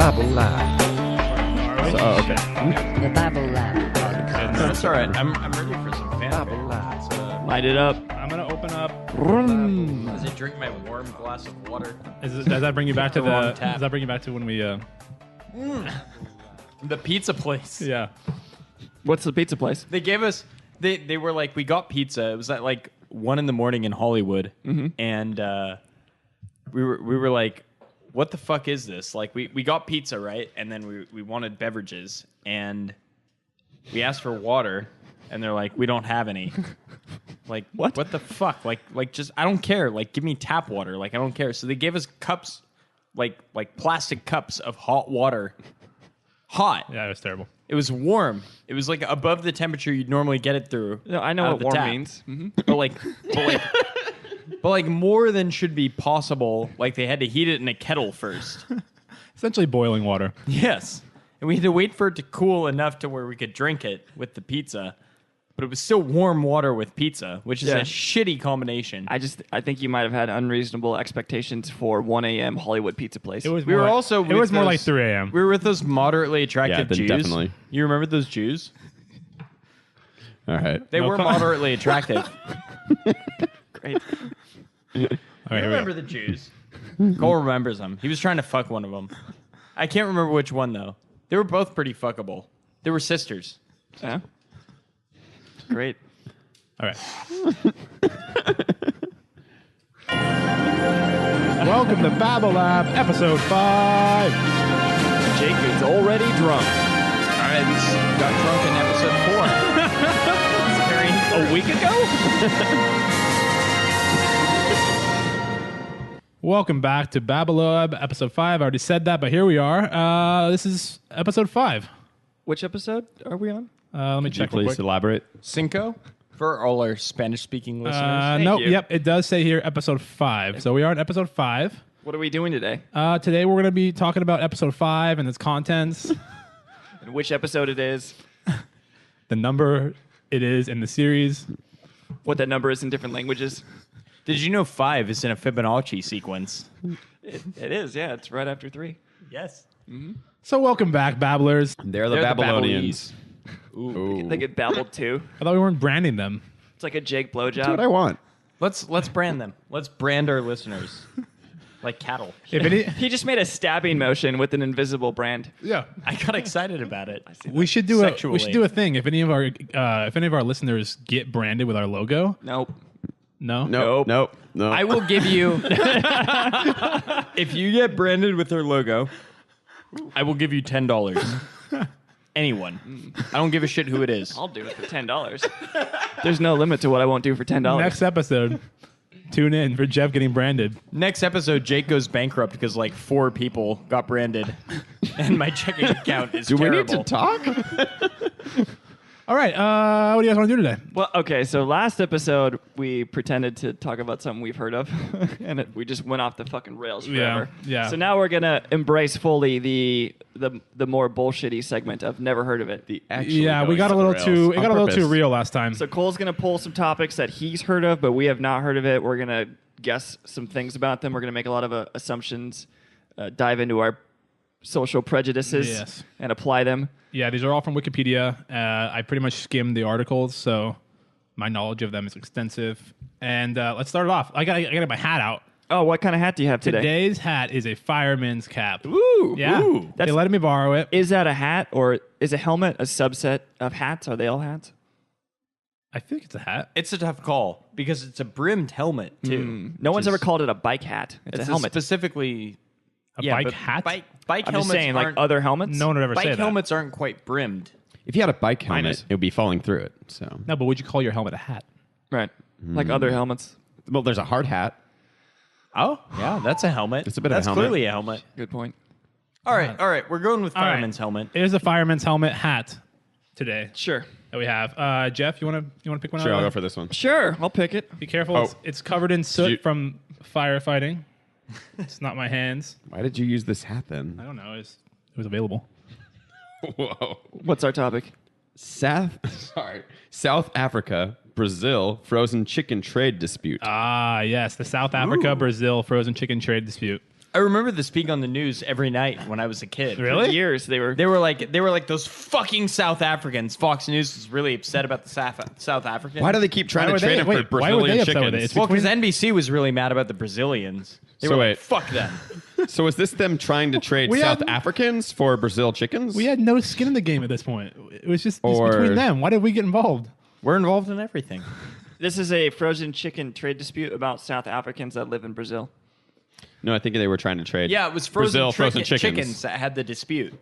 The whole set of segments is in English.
Bible Lab. Oh, okay. The Bible Lab podcast. That's all right. I'm ready for some Bible fanfare. Lab. Light it up. I'm gonna open up. As I drink my warm glass of water. Does that bring you back to The wrong the? tap. Does that bring you back to when we? The pizza place. Yeah. What's the pizza place? They gave us. They were like, we got pizza. It was at like 1 a.m. in Hollywood, and we were like, what the fuck is this? Like we got pizza, right? And then we wanted beverages, and we asked for water, and they're like, we don't have any. Like What? What the fuck? Like just I don't care. Like give me tap water. Like I don't care. So they gave us cups, like plastic cups of hot water. Hot. Yeah, it was terrible. It was warm. It was like above the temperature you'd normally get it through. No, I know out what of the warm tap. means. Mm-hmm. But like more than should be possible. Like they had to heat it in a kettle first. Essentially boiling water. Yes. And we had to wait for it to cool enough to where we could drink it with the pizza. But it was still warm water with pizza, which is Yeah. a shitty combination. I think you might have had unreasonable expectations for 1 a.m. Hollywood pizza place. It was. We more were like, also. It was more like 3 a.m. We were with those moderately attractive then Jews. definitely. You remember those Jews? All right. They No were co- moderately attractive. Great. All right, You here we remember go. the Jews? Cole remembers them. He was trying to fuck one of them. I can't remember which one though. They were both pretty fuckable. They were sisters. Yeah. Great. All right. Welcome to Babble Lab, episode 5. Jake is already drunk. All right, we got drunk in episode 4. A week ago? Welcome back to Babble Lab, episode 5. I already said that, but here we are. This is episode 5. Which episode are we on? Let me Could you check real please quick. elaborate? Cinco for all our Spanish-speaking listeners. No, you. yep, it does say here episode 5. So we are on episode 5. What are we doing today? Today we're going to be talking about episode 5 and its contents, And which episode it is? the number it is in the series. What that number is in different languages? Did you know 5 is in a Fibonacci sequence? It is, yeah. It's right after 3. Yes. So welcome back, Babblers. They're the Babylonians. Ooh. They get babbled too. I thought we weren't branding them. It's like a Jake That's what blowjob. I want. Let's brand them. Let's brand our listeners like cattle. If any, He just made a stabbing motion with an invisible brand. yeah, I got excited about it. we should do Sexually. a thing. If any of our listeners get branded with our logo, Nope. no, Nope. I will give you if you get branded with their logo, I will give you $10. Anyone. I don't give a shit who it is. I'll do it for $10. There's no limit to what I won't do for $10. Next episode, tune in for Jeff getting branded. Next episode, Jake goes bankrupt because like 4 people got branded, and my checking account is Do we terrible. need to talk? All right, what do you guys want to do today? Well, okay, so last episode we pretended to talk about something we've heard of, and we just went off the fucking rails forever. Yeah. So now we're gonna embrace fully the more bullshitty segment of never heard of it. Yeah, we got a little too real last time. So Cole's gonna pull some topics that he's heard of, but we have not heard of it. We're gonna guess some things about them. We're gonna make a lot of assumptions, dive into our social prejudices, Yes. and apply them. Yeah, these are all from Wikipedia. I pretty much skimmed the articles, so my knowledge of them is extensive. And let's start it off. I got my hat out. Oh, what kind of hat do you have today? Today's hat is a fireman's cap. Ooh, Yeah, ooh. they let me borrow it. Is that a hat or is a helmet a subset of hats? Are they all hats? I think it's a hat. It's a tough call because it's a brimmed helmet too. No one's Which ever is- called it a bike hat. It's a helmet. Specifically, A yeah, bike but hat? Bike I'm helmets just saying, like aren't- other helmets. No one would ever say bike that. helmets aren't quite brimmed. If you had a bike Mine helmet, is. it would be falling through it. So, No, but would you call your helmet a hat? Right. Like other helmets. well, there's a hard hat. Oh, yeah, that's a helmet. It's a bit of a that's helmet. clearly a helmet. Good point. All right, we're going with All right. fireman's helmet. It is a fireman's helmet hat today Sure. that we have. Jeff, you want to pick one Sure, out? I'll go for this one. Sure. I'll pick it. Be careful. Oh. It's covered in soot you- from firefighting. It's not my hands. Why did you use this hat I then? don't know. It was available. Whoa. What's our topic? South Africa, Brazil frozen chicken trade dispute. Ah, yes, the South Africa Brazil frozen chicken trade dispute. I remember this being on the news every night when I was a kid. Really? For years they were. They were like those fucking South Africans. Fox News was really upset about the South Africans. Why do they keep trying Why to were trade they- him for wait, why were they Brazilian upset with it? chickens? It's Well, because between- NBC was really mad about the Brazilians. They So were wait. like, fuck them. So is this them trying to trade We South had- Africans for Brazil chickens? We had no skin in the game at this point. It was just Or- between them. Why did we get involved? We're involved in everything. This is a frozen chicken trade dispute about South Africans that live in Brazil. No, I think they were trying to trade. Yeah, it was Brazil frozen chickens that had the dispute.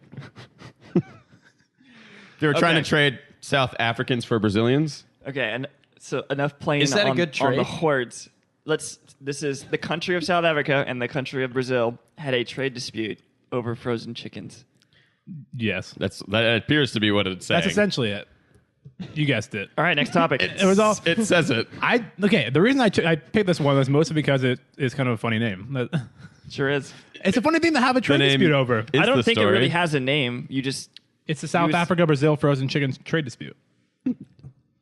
They were trying Okay. to trade South Africans for Brazilians. Okay, and so enough playing Is that a on, good on the trade? words. This is the country of South Africa and the country of Brazil had a trade dispute over frozen chickens. Yes. That appears to be what it's saying. That's essentially it. You guessed it. All right, next topic. It was all. It says it. Okay. The reason I picked this one was mostly because it is kind of a funny name. Sure is. It's a funny thing to have a trade name dispute over. is I don't the think it story. really has a name. You just It's the South was- Africa Brazil frozen chicken trade dispute.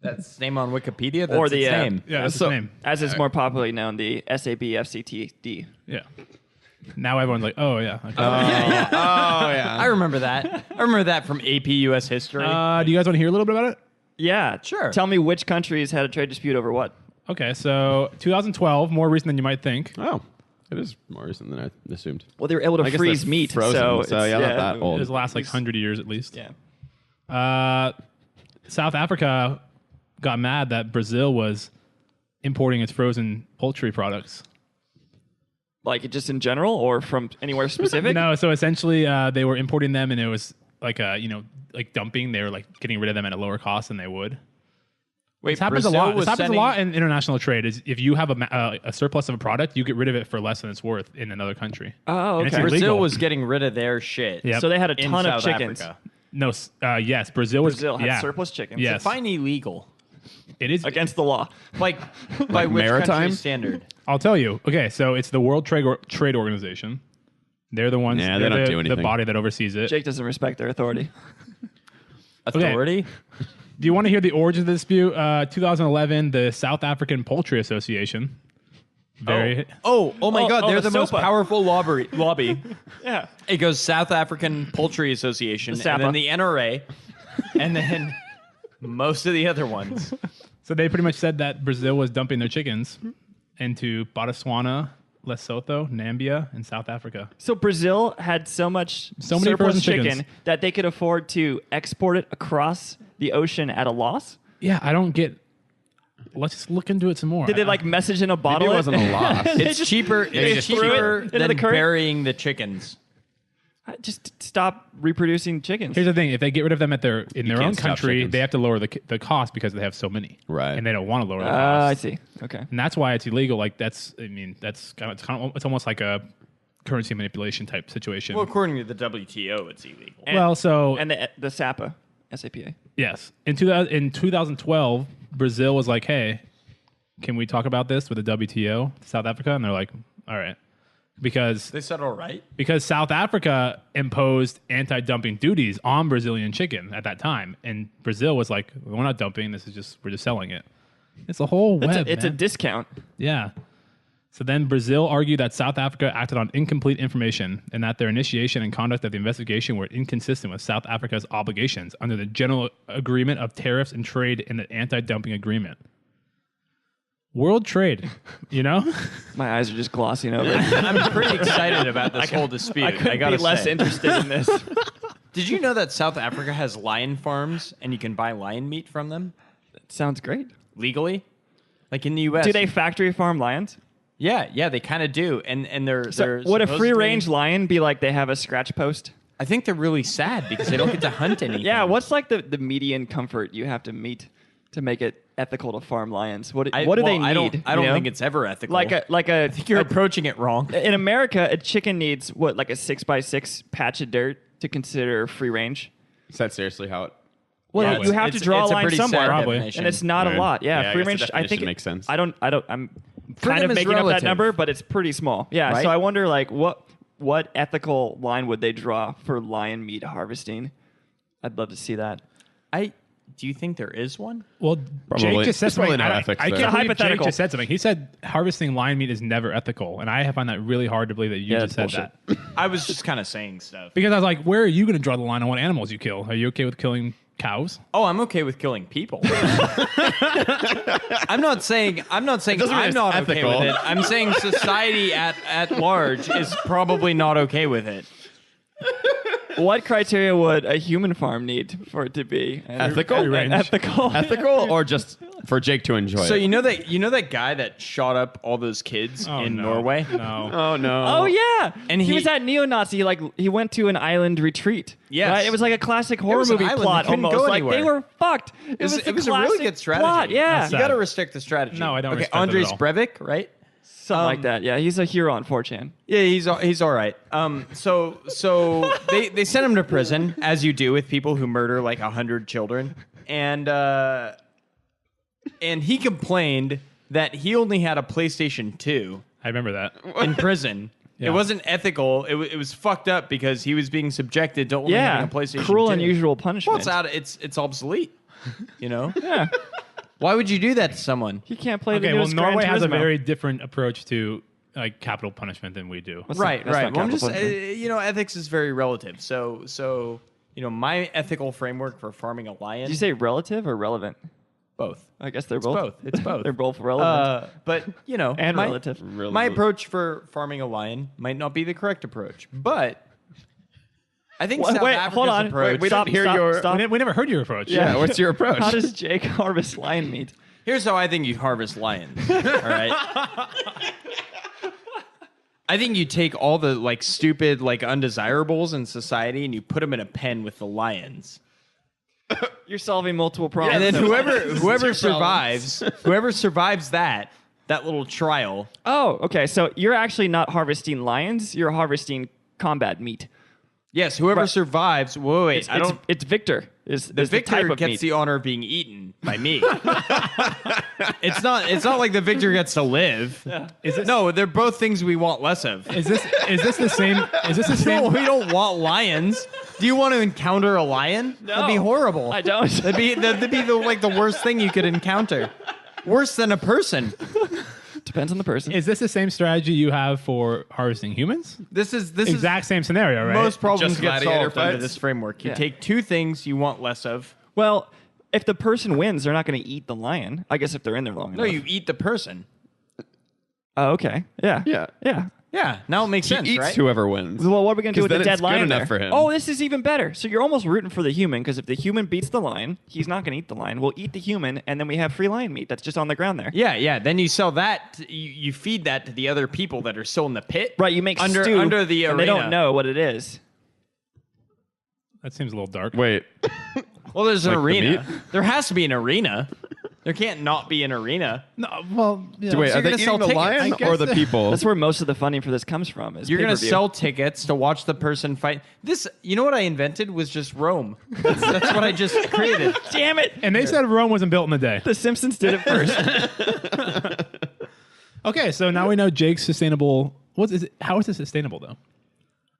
That's its name on Wikipedia. That's Or the, its name. Yeah, that's So- the name. as is more popularly known, the SABFCTD. Yeah. Now everyone's like, oh yeah. Okay. Oh yeah. I remember that. I remember that from AP US history. Do you guys want to hear a little bit about it? Yeah, Sure. Tell me which countries had a trade dispute over what? Okay, so 2012, more recent than you might think. Oh, it is more recent than I assumed. Well, they were able to I guess freeze they're meat, frozen, so, so it's, yeah, not that old. It was last like 100 years at least. Yeah. South Africa got mad that Brazil was importing its frozen poultry products. Like just in general, or from anywhere specific? No, so essentially they were importing them, and it was like like dumping. They were like getting rid of them at a lower cost than they would. Wait, This happens Brazil a lot. was This happens sending- a lot in international trade. Is if you have a surplus of a product, you get rid of it for less than it's worth in another country. Oh, And it's okay. illegal. Brazil was getting rid of their shit. Yep. So they had a in ton of South chickens. Africa. No, yes, Brazil was. Brazil had yeah, surplus chickens. Yes. Fine illegal. it is. Against the law. Like by which maritime? country's standard? I'll tell you. Okay, so it's the World Trade Organization. They're the ones. Yeah, they they're don't do the anything. body that oversees it. Jake doesn't respect their authority. Authority? Do you want to hear the origin of the dispute? 2011, the South African Poultry Association. Very. Oh my Oh, God! oh, They're the the most SOPA. powerful lobby. Yeah. It goes South African Poultry Association, The and then SAPA. the NRA, and then most of the other ones. So they pretty much said that Brazil was dumping their chickens into Botswana, Lesotho, Nambia, and South Africa. So Brazil had so many frozen surplus chickens. chicken that they could afford to export it across the ocean at a loss? Yeah, I don't get. Let's just look into it some more. Did they like message in a bottle? Maybe it wasn't a loss. It's cheaper. they It's just threw it cheaper into than the current? burying the chickens. Just stop reproducing chickens. Here's the thing: if they get rid of them in their own can't stop country, chickens. they have to lower the cost because they have so many, Right. And they don't want to lower the I cost, see. Okay. and that's why it's illegal. Like that's it's almost like a currency manipulation type situation. Well, according to the WTO, it's illegal. And, so and the SAPA, SAPA. yes, in 2012, Brazil was like, "Hey, can we talk about this with the WTO, South Africa?" And they're like, "All right," because They said all right. South Africa imposed anti-dumping duties on Brazilian chicken at that time, and Brazil was like, "We're not dumping. We're just selling it." It's a whole web. It's a man. discount. Yeah. So then Brazil argued that South Africa acted on incomplete information and that their initiation and conduct of the investigation were inconsistent with South Africa's obligations under the General Agreement of Tariffs and Trade and the Anti-Dumping Agreement. World trade, you know? My eyes are just glossing over. I'm pretty excited about this whole dispute. I couldn't gotta be less say. interested in this. Did you know that South Africa has lion farms and you can buy lion meat from them Sounds great. legally? Like in the U.S. Do they factory farm lions? Yeah, they kind of do. And they're So would a free range lion be like they have a scratch post? I think they're really sad because they don't get to hunt anything. Yeah, what's like the median comfort you have to meet to make it ethical to farm lions? What do they need? I don't you know? think it's ever ethical. like a I think you're approaching it wrong. in America, a chicken needs what, like a 6x6 patch of dirt to consider free range. Is that seriously how it? Well, Yeah, you have to draw a line pretty sad somewhere, Probably. definition. and it's not Right. a lot. Yeah, Yeah, I free guess the range. I definition think makes sense. I'm kind Freedom of is making up that relative. number, but it's pretty small. Yeah. Right? So I wonder, like, what ethical line would they draw for lion meat harvesting? I'd love to see that. Do you think there is one? Well, Probably. Jake just said There's probably something. no I ethics can't there. believe Jake Hypothetical. just said something. He said harvesting lion meat is never ethical, and I find that really hard to believe that you Yeah, just said that's that. I was just kind of saying stuff. Because I was like, where are you going to draw the line on what animals you kill? Are you okay with killing cows? Oh, I'm okay with killing people. I'm not saying I'm doesn't mean not it's okay ethical. with it. I'm saying society at large is probably not okay with it. What criteria would a human farm need for it to be Ethical? Ethical. Ethical or just for Jake to enjoy So it? you know that guy that shot up all those kids in no. Norway? No. Oh no. Oh yeah, And he he- was at neo-Nazi. Like he went to an island retreat. Yes. right? It was like a classic horror was an movie island. plot. They couldn't Almost go like they anywhere. were fucked. It was It was a really classic good strategy. Plot. Yeah, That's You sad. got to respect the strategy. No, I don't Okay, respect it at Andres all. Breivik, right? something like that. Yeah, he's a hero on 4chan. Yeah, he's all right. So they sent him to prison, as you do with people who murder like 100 children, and he complained that he only had a PlayStation 2 I remember that. in prison. Yeah. It wasn't ethical. It was fucked up because he was being subjected to only Yeah, having a PlayStation 2. cruel, unusual Well, punishment. it's obsolete. You know? Yeah, Why would you do that to someone? he can't play the Okay, well, newest Gran Norway has a Turismo. very different approach to like capital punishment than we do. What's Right, that's right. not Well, I'm just, capital punishment. ethics is very relative. So, my ethical framework for farming a lion. Did you say relative or relevant? both? I guess they're It's both. both. It's both. They're both relevant. But And my, relative. My approach for farming a lion might not be the correct approach, but I think South Africa's hold on. approach. Stop, hear stop, your- stop. We never heard your approach. Yeah, what's your approach? How does Jake harvest lion meat? Here's how I think you harvest lions. All right. I think you take all the like stupid like undesirables in society and you put them in a pen with the lions. You're solving multiple problems. And then whoever problem. survives that little trial. Oh, okay. So you're actually not harvesting lions. You're harvesting combat meat. Yes, whoever Right. survives. Wait, It's, I don't. it's Victor. Is The victor type of gets meat. the honor of being eaten by me. It's not like the victor gets to live. Is this, No, they're both things we want less of. Is this the same? Is this the No, same? we don't want lions. Do you want to encounter a lion? That'd be horrible. I don't. That'd be the worst thing you could encounter. Worse than a person. Depends on the person. Is this the same strategy you have for harvesting humans? This is Exact same scenario, right? most problems Just get gladiator solved under fights? this framework. You Yeah. take two things you want less of. Well, if the person wins, they're not going to eat the lion. I guess if they're in there long No, enough. you eat the person. Oh, okay. Yeah. Yeah. Yeah. Yeah, now it makes He sense, eats right? whoever wins. Well, what are we going to do 'Cause with the then dead it's good lion enough there? for him. Oh, this is even better. So you're almost rooting for the human because if the human beats the lion, he's not going to eat the lion. We'll eat the human, and then we have free lion meat that's just on the ground there. Yeah. Then you sell that. You feed that to the other people that are still in the pit. Right, you make under stew, under the arena. and they don't know what it is. That seems a little dark. Wait. Well, there's an Like the arena. meat? There has to be an arena. There can't not be an arena. No, well, yeah. Wait, So are you're they gonna sell eating the tickets? lion I guess or the that- people? That's where most of the funding for this comes from. Is You're gonna pay-per-view. sell tickets to watch the person fight. This, you know what I invented was just Rome. That's what I just created. Damn it! And they said Rome wasn't built in a day. The Simpsons did it first. Okay, so now we know Jake's sustainable. How is it sustainable though?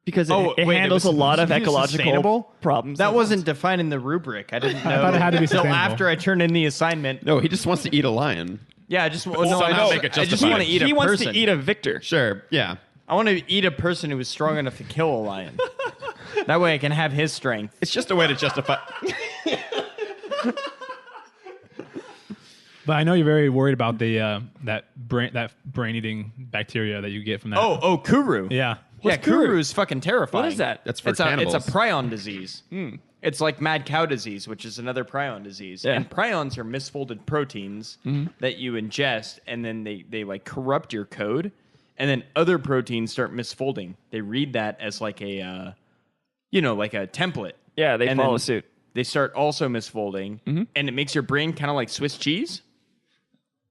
Because Oh, it wait, it handles was- a lot of it was ecological sustainable? problems. That wasn't defined in the rubric. I didn't know. thought it had to be until sustainable. after I turned in the assignment. No, he just wants to eat a lion. Yeah, I just no, somehow I know. make it I just justified. want to eat He a wants person. to eat a victor. Sure. Yeah. I want to eat a person who is strong enough to kill a lion. That way I can have his strength. It's just a way to justify. But I know you're very worried about the that brain eating bacteria that you get from that. Oh, kuru. yeah. Yeah, What's kuru? kuru is fucking terrifying. What is that? That's for It's a cannibals. prion disease. It's like mad cow disease, which is another prion disease. Yeah. And prions are misfolded proteins that you ingest, and then they like corrupt your code, and then other proteins start misfolding. They read that as like a, like a template. Yeah, they And follow then suit. They start also misfolding, and it makes your brain kind of like Swiss cheese.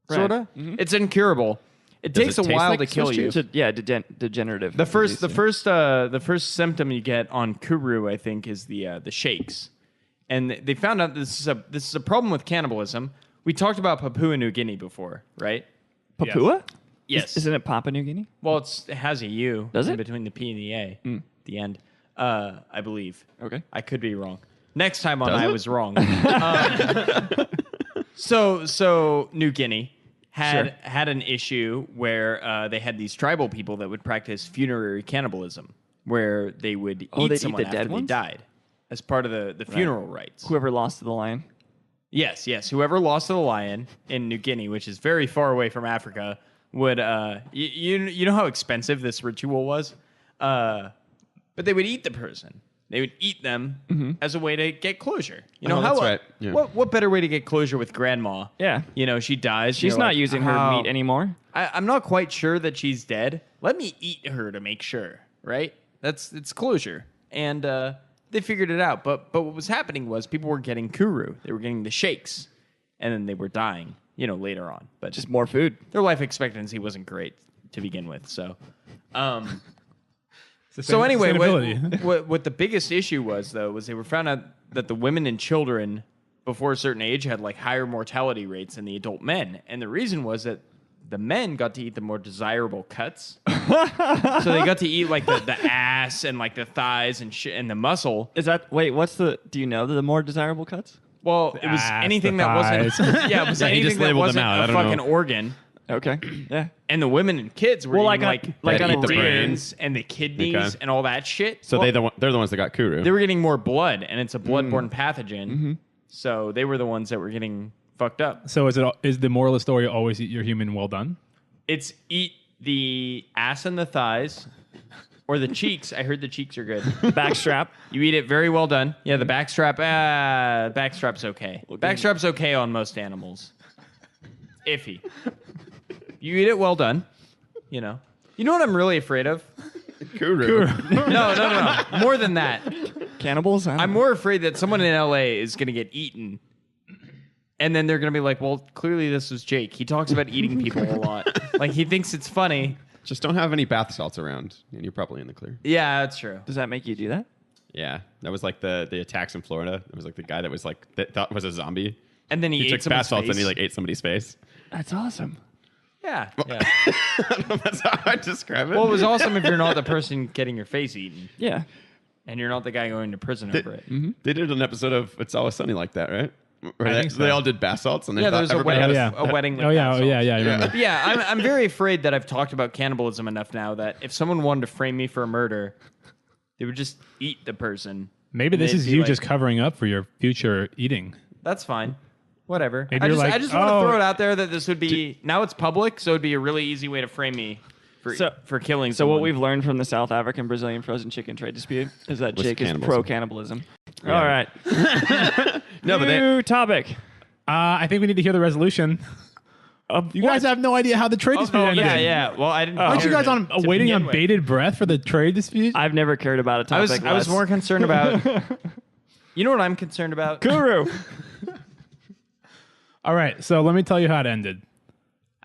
Right. Sorta. It's incurable. It Does takes it a taste while like to kill Swiss you. cheese? Degenerative. The first disease. the first symptom you get on kuru, I think, is the shakes, and they found out this is a problem with cannibalism. We talked about Papua New Guinea before, right? Papua? Yes. Isn't it Papua New Guinea? Well, it has a U Does in it? between the P and the A at the end, I believe. Okay. I could be wrong. Next time on, Does I it? was wrong. So New Guinea had an issue where they had these tribal people that would practice funerary cannibalism, where they would they'd eat eat someone the after dead they ones? died as part of the funeral rites. Whoever lost to the lion. Yes. Whoever lost to the lion in New Guinea, which is very far away from Africa, would you know how expensive this ritual was? But they would eat the person. They would eat them as a way to get closure. You know Oh, how? that's right. Yeah. What better way to get closure with grandma? Yeah. You know, she dies. She's you're not like, using her "Oh, meat anymore. I'm not quite sure that she's dead. Let me eat her to make sure. Right? It's closure. And they figured it out. But what was happening was people were getting kuru. They were getting the shakes, and then they were dying. You know, later on. But Just more food. their life expectancy wasn't great to begin with. So. So anyway, Sustainability. what the biggest issue was, though, was they were found out that the women and children before a certain age had like higher mortality rates than the adult men. And the reason was that the men got to eat the more desirable cuts. So they got to eat like the ass and like the thighs and the muscle. Is that what's the do you know the more desirable cuts? Well, it was ass, anything the that wasn't thighs. yeah, it was Yeah, he anything just that labeled them wasn't out. I a don't know. fucking organ. Okay. Yeah. And the women and kids were Well, eating like like on eat a the deer. brains. and the kidneys Okay. and all that shit. So they're the ones that got kuru. They were getting more blood, and it's a blood-borne pathogen. So they were the ones that were getting fucked up. So is the moral of the story always eat your human well done? It's eat the ass and the thighs, or the cheeks. I heard the cheeks are good. Backstrap. You eat it very well done. Yeah, the backstrap. Backstrap's okay. Backstrap's okay on most animals. Iffy. You eat it well done. You know. You know what I'm really afraid of? Kuru. No. More than that. Cannibals? I'm more afraid that someone in LA is going to get eaten. And then they're going to be like, well, clearly this was Jake. He talks about eating people a lot. Like, he thinks it's funny. Just don't have any bath salts around, and you're probably in the clear. Yeah, that's true. Does that make you do that? Yeah, that was like the attacks in Florida. It was like the guy that was like that thought was a zombie. And then he He ate took bath someone's salts and he face. like ate somebody's face. That's awesome. Yeah. I don't know if that's how I describe it. Well, it was awesome if you're not the person getting your face eaten. Yeah. And you're not the guy going to prison over it. They did an episode of It's Always Sunny like that, right? Where I they, think so. they all did bath salts and they Yeah, thought there was a everybody wedding, had yeah. a wedding with Oh yeah, bath oh, yeah, salts. yeah. I remember. But yeah, I'm very afraid that I've talked about cannibalism enough now that if someone wanted to frame me for a murder, they would just eat the person. Maybe this They'd is be you like- just covering up for your future eating. That's fine. Whatever. Maybe I you're just, like, I just want to oh. throw it out there that this would be now it's public, so it'd be a really easy way to frame me for killing. So someone. what we've learned from the South African Brazilian frozen chicken trade dispute is that Was Jake is cannibalism. pro cannibalism. Yeah. All right. No, but they, New topic. I think we need to hear the resolution. You guys have no idea how the trade dispute ended. yeah. Well, I didn't. Aren't you guys on to waiting begin on with. bated breath for the trade dispute? I've never cared about a topic. I was less. more concerned about. You know what I'm concerned about? Guru. All right, so let me tell you how it ended.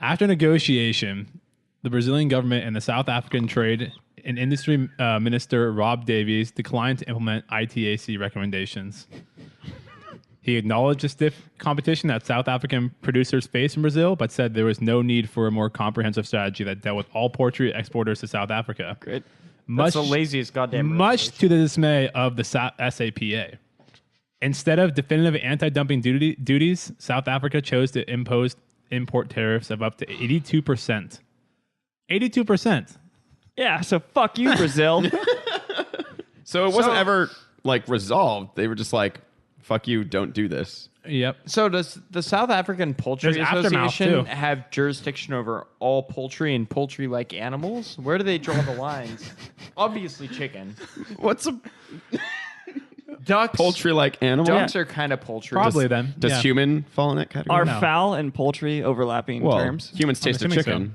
After negotiation, the Brazilian government and the South African Trade and Industry Minister Rob Davies declined to implement ITAC recommendations. He acknowledged the stiff competition that South African producers face in Brazil, but said there was no need for a more comprehensive strategy that dealt with all poultry exporters to South Africa. Great. That's the laziest goddamn. Much to the dismay of the SAPA. Instead of definitive anti-dumping duties, South Africa chose to impose import tariffs of up to 82%. 82%. Yeah. So fuck you, Brazil. so it wasn't ever like resolved. They were just like, "Fuck you, don't do this." Yep. So does the South African Poultry There's aftermath, Association too. have jurisdiction over all poultry and poultry-like animals? Where do they draw the lines? Obviously, chicken. What's a Ducks. poultry-like animal? Ducks are kind of poultry. Probably then. Does Yeah. human fall in that category? Are No. fowl and poultry overlapping well, terms? humans taste of assuming so. chicken.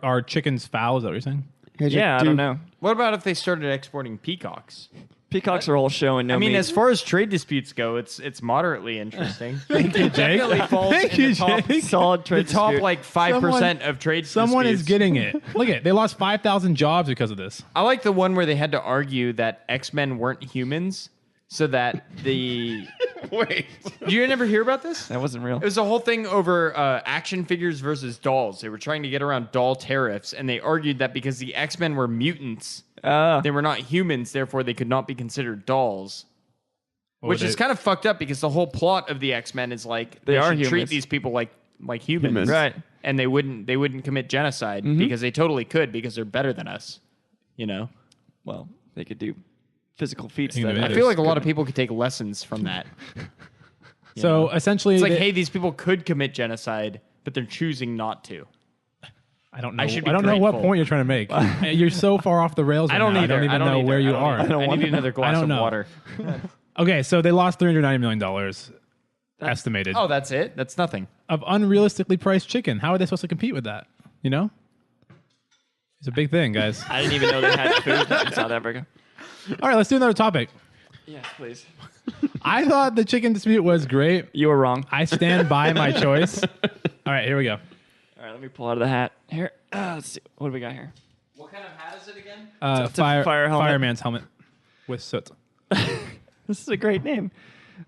Are chickens foul? Is that what you're saying? Yeah, I don't know. What about if they started exporting peacocks? Peacocks are all show and no I mean, meat. as far as trade disputes go, it's moderately interesting. Thank you, Jake. Definitely falls Thank in you, the top, Jake. solid the trade top dispute. like 5% of trade Someone is disputes. getting it. Look at they lost 5,000 jobs because of this. I like the one where they had to argue that X-Men weren't humans, so that the. Wait. Did you never hear about this? That wasn't real. It was a whole thing over action figures versus dolls. They were trying to get around doll tariffs, and they argued that because the X-Men were mutants, they were not humans, therefore they could not be considered dolls. Which is kind of fucked up because the whole plot of the X-Men is like They are should treat humans. these people like humans. Right. And they wouldn't commit genocide because they totally could because they're better than us. You know? Well, they could do physical feats. Think of That it. I feel like a lot of people could take lessons from that. So essentially, It's like, hey, these people could commit genocide, but they're choosing not to. I don't know. I should be I don't know what grateful. point you're trying to make. You're so far off the rails. I don't right now. either. I don't even know where you are. I need another glass don't of know. water. Okay, so they lost $390 million estimated Oh, that's it? That's nothing. of unrealistically priced chicken. How are they supposed to compete with that? You know, it's a big thing, guys. I didn't even know they had food in South Africa. All right, let's do another topic. Yes, please. I thought the chicken dispute was great. You were wrong. I stand by my choice. All right, here we go. All right, let me pull out of the hat. Here. Let's see. What do we got here? What kind of hat is it again? It's a fire helmet. Fireman's helmet with soot. This is a great name.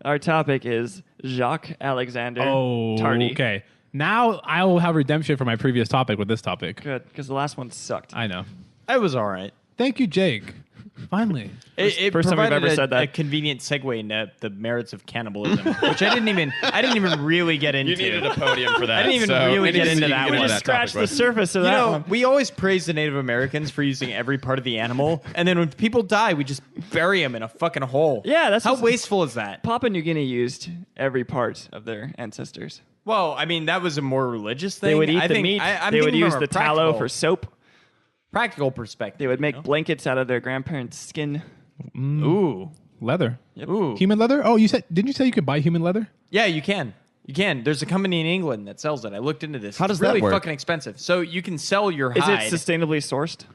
Our topic is Jacques Alexander Oh, Tardy. okay. Now I will have redemption for my previous topic with this topic. Good, because the last one sucked. I know. I was all right. Thank you, Jake. Finally. It First time we've provided ever said that. a convenient segue into the merits of cannibalism, which I didn't even really get into. You needed a podium for that. I didn't even so really get anything into you that can one. get We into just that topic scratched the with. surface of You that know, one. we always praise the Native Americans for using every part of the animal, and then when people die, we just bury them in a fucking hole. Yeah, that's how what's- wasteful is that? Papua New Guinea used every part of their ancestors. Well, I mean, that was a more religious thing. They would eat I the think, meat. I'm They would thinking use from a the tallow for soap. practical perspective. They would make blankets out of their grandparents' skin. Ooh, Leather. ooh. Human leather? Oh, didn't you say you could buy human leather? Yeah, you can. You can. There's a company in England that sells it. I looked into this. How does it's that really work? fucking expensive. So you can sell your Is hide. it sustainably sourced?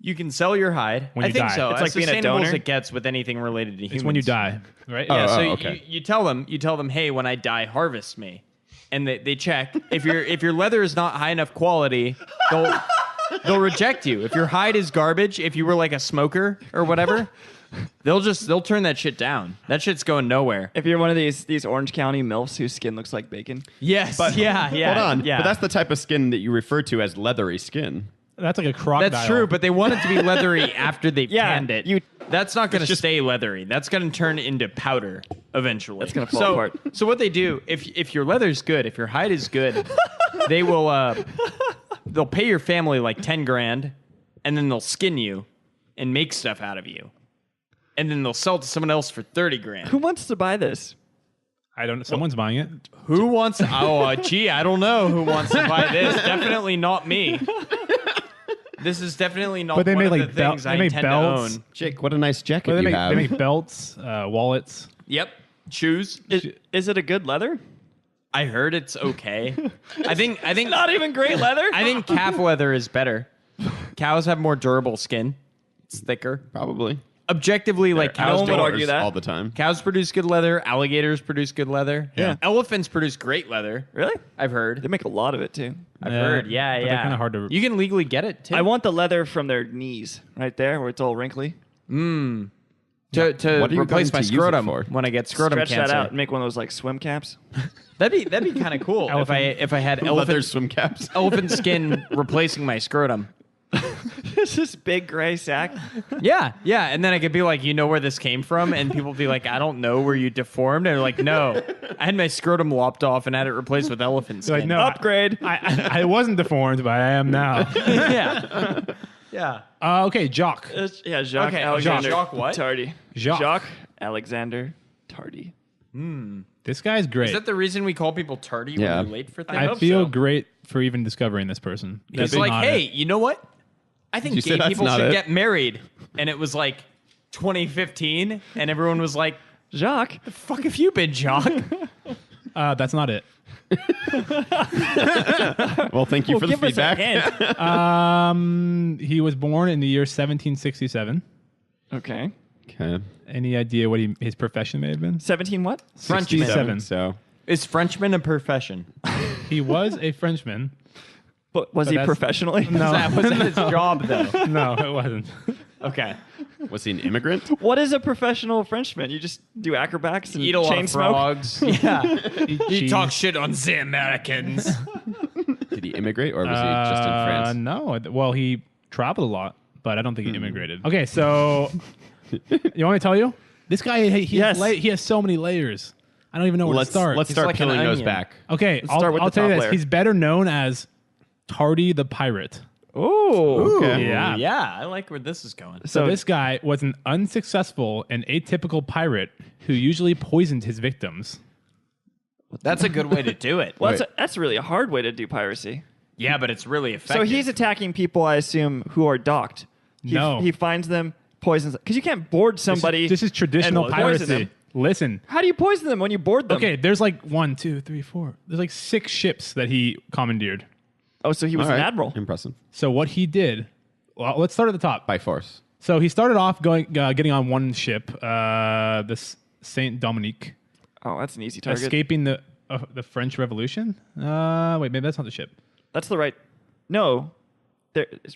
You can sell your hide. When I you think die. so. It's As like being a sustainable as donor? it gets with anything related to humans. It's when you die, right? Yeah. Oh, So okay. you tell them, hey, when I die, harvest me, and they check if your leather is not high enough quality, they'll reject you. If your hide is garbage, if you were like a smoker or whatever, they'll turn that shit down. That shit's going nowhere. If you're one of these Orange County MILFs whose skin looks like bacon. Yes. Yeah. Hold on. Yeah. But that's the type of skin that you refer to as leathery skin. That's like a crocodile. That's true, but they want it to be leathery after they've Yeah, tanned it. you- That's not going to stay leathery. That's going to turn into powder eventually. It's gonna fall apart. So what they do, if your leather's good, if your hide is good, they will they'll pay your family like 10 grand, and then they'll skin you and make stuff out of you, and then they'll sell it to someone else for 30 grand. Who wants to buy this? I don't know. Someone's buying it. Who wants? Gee, I don't know who wants to buy this. Definitely not me. This is definitely not But they one make of like the things they I make intend belts. to own. Jake, what a nice jacket But you they have. make belts, wallets. Yep. Shoes. Is it a good leather? I heard it's okay. I think Not even great leather. I think calf leather is better. Cows have more durable skin. It's thicker. Probably. Objectively, like They're cows would outdoors argue that. all the time. Cows produce good leather. Alligators produce good leather. Yeah. Elephants produce great leather. Really? I've heard. They make a lot of it too. I've heard. Yeah, but yeah. they're kinda hard to- You can legally get it too. I want the leather from their knees, right there, where it's all wrinkly. to What are you replace going my to use it scrotum for? when I get scrotum Stretch cancer. that out and make one of those like swim caps. That'd be kind of cool if I had Leather elephant swim caps. elephant skin replacing my scrotum. It's this big gray sack. Yeah, yeah, and then I could be like, you know where this came from, and people be like, I don't know where you deformed, and they're like, no, I had my scrotum lopped off and had it replaced with elephant They're skin. like, no, Upgrade. I wasn't deformed, but I am now. yeah, yeah. Okay, Jock. Yeah, Jacques Okay, Alexander Jacques what? Tardy. Jacques. Alexander Tardy. This guy's great. Is that the reason we call people tardy Yeah. when they're late for things? I hope feel so. great for even discovering this person. It's Being like, on hey, it. you know what? I think You gay said that's people not should it. get married, and it was like 2015, and everyone was like, Jacques. "The fuck have you been, Jock?" That's not it. Well, thank you for the Give us a feedback. hint. He was born in the year 1767. Okay. Okay. Any idea what his profession may have been? 17 what? Frenchman. 67. So Is Frenchman a profession? He was a Frenchman. But was he that's- professionally? No, Was that his job though? no, it wasn't. Okay. was he an immigrant? What is a professional Frenchman? You just do acrobats and Eat a lot chain of smoke? frogs. Yeah. He He talks shit on the Americans. Did he immigrate or was he just in France? No. Well, he traveled a lot, but I don't think he immigrated. Okay, so you want me to tell you? This guy, Yes. he has so many layers. I don't even know where Let's to start. let's start like an peeling those onion. back. Okay, Let's start with I'll the tell you top this. layer. He's better known as Tardy the Pirate. Oh, okay. Yeah. Yeah, I like where this is going. So this guy was an unsuccessful and atypical pirate who usually poisoned his victims. That's a good way to do it. Well, that's really a hard way to do piracy. Yeah, but it's really So effective. he's attacking people, I assume, who are docked. No. He finds them, poisons them. Because you can't board somebody. This is traditional and poison piracy. them. Listen. How do you poison them when you board them? Okay, there's like 1, 2, 3, 4. There's like 6 ships that he commandeered. Oh, so he was All an right. admiral. Impressive. So what he did, well, let's start at the top. By force. So he started off getting on one ship, the Saint Dominique, Oh, that's an easy target. escaping the French Revolution. Wait, maybe that's not the ship. That's the right. No.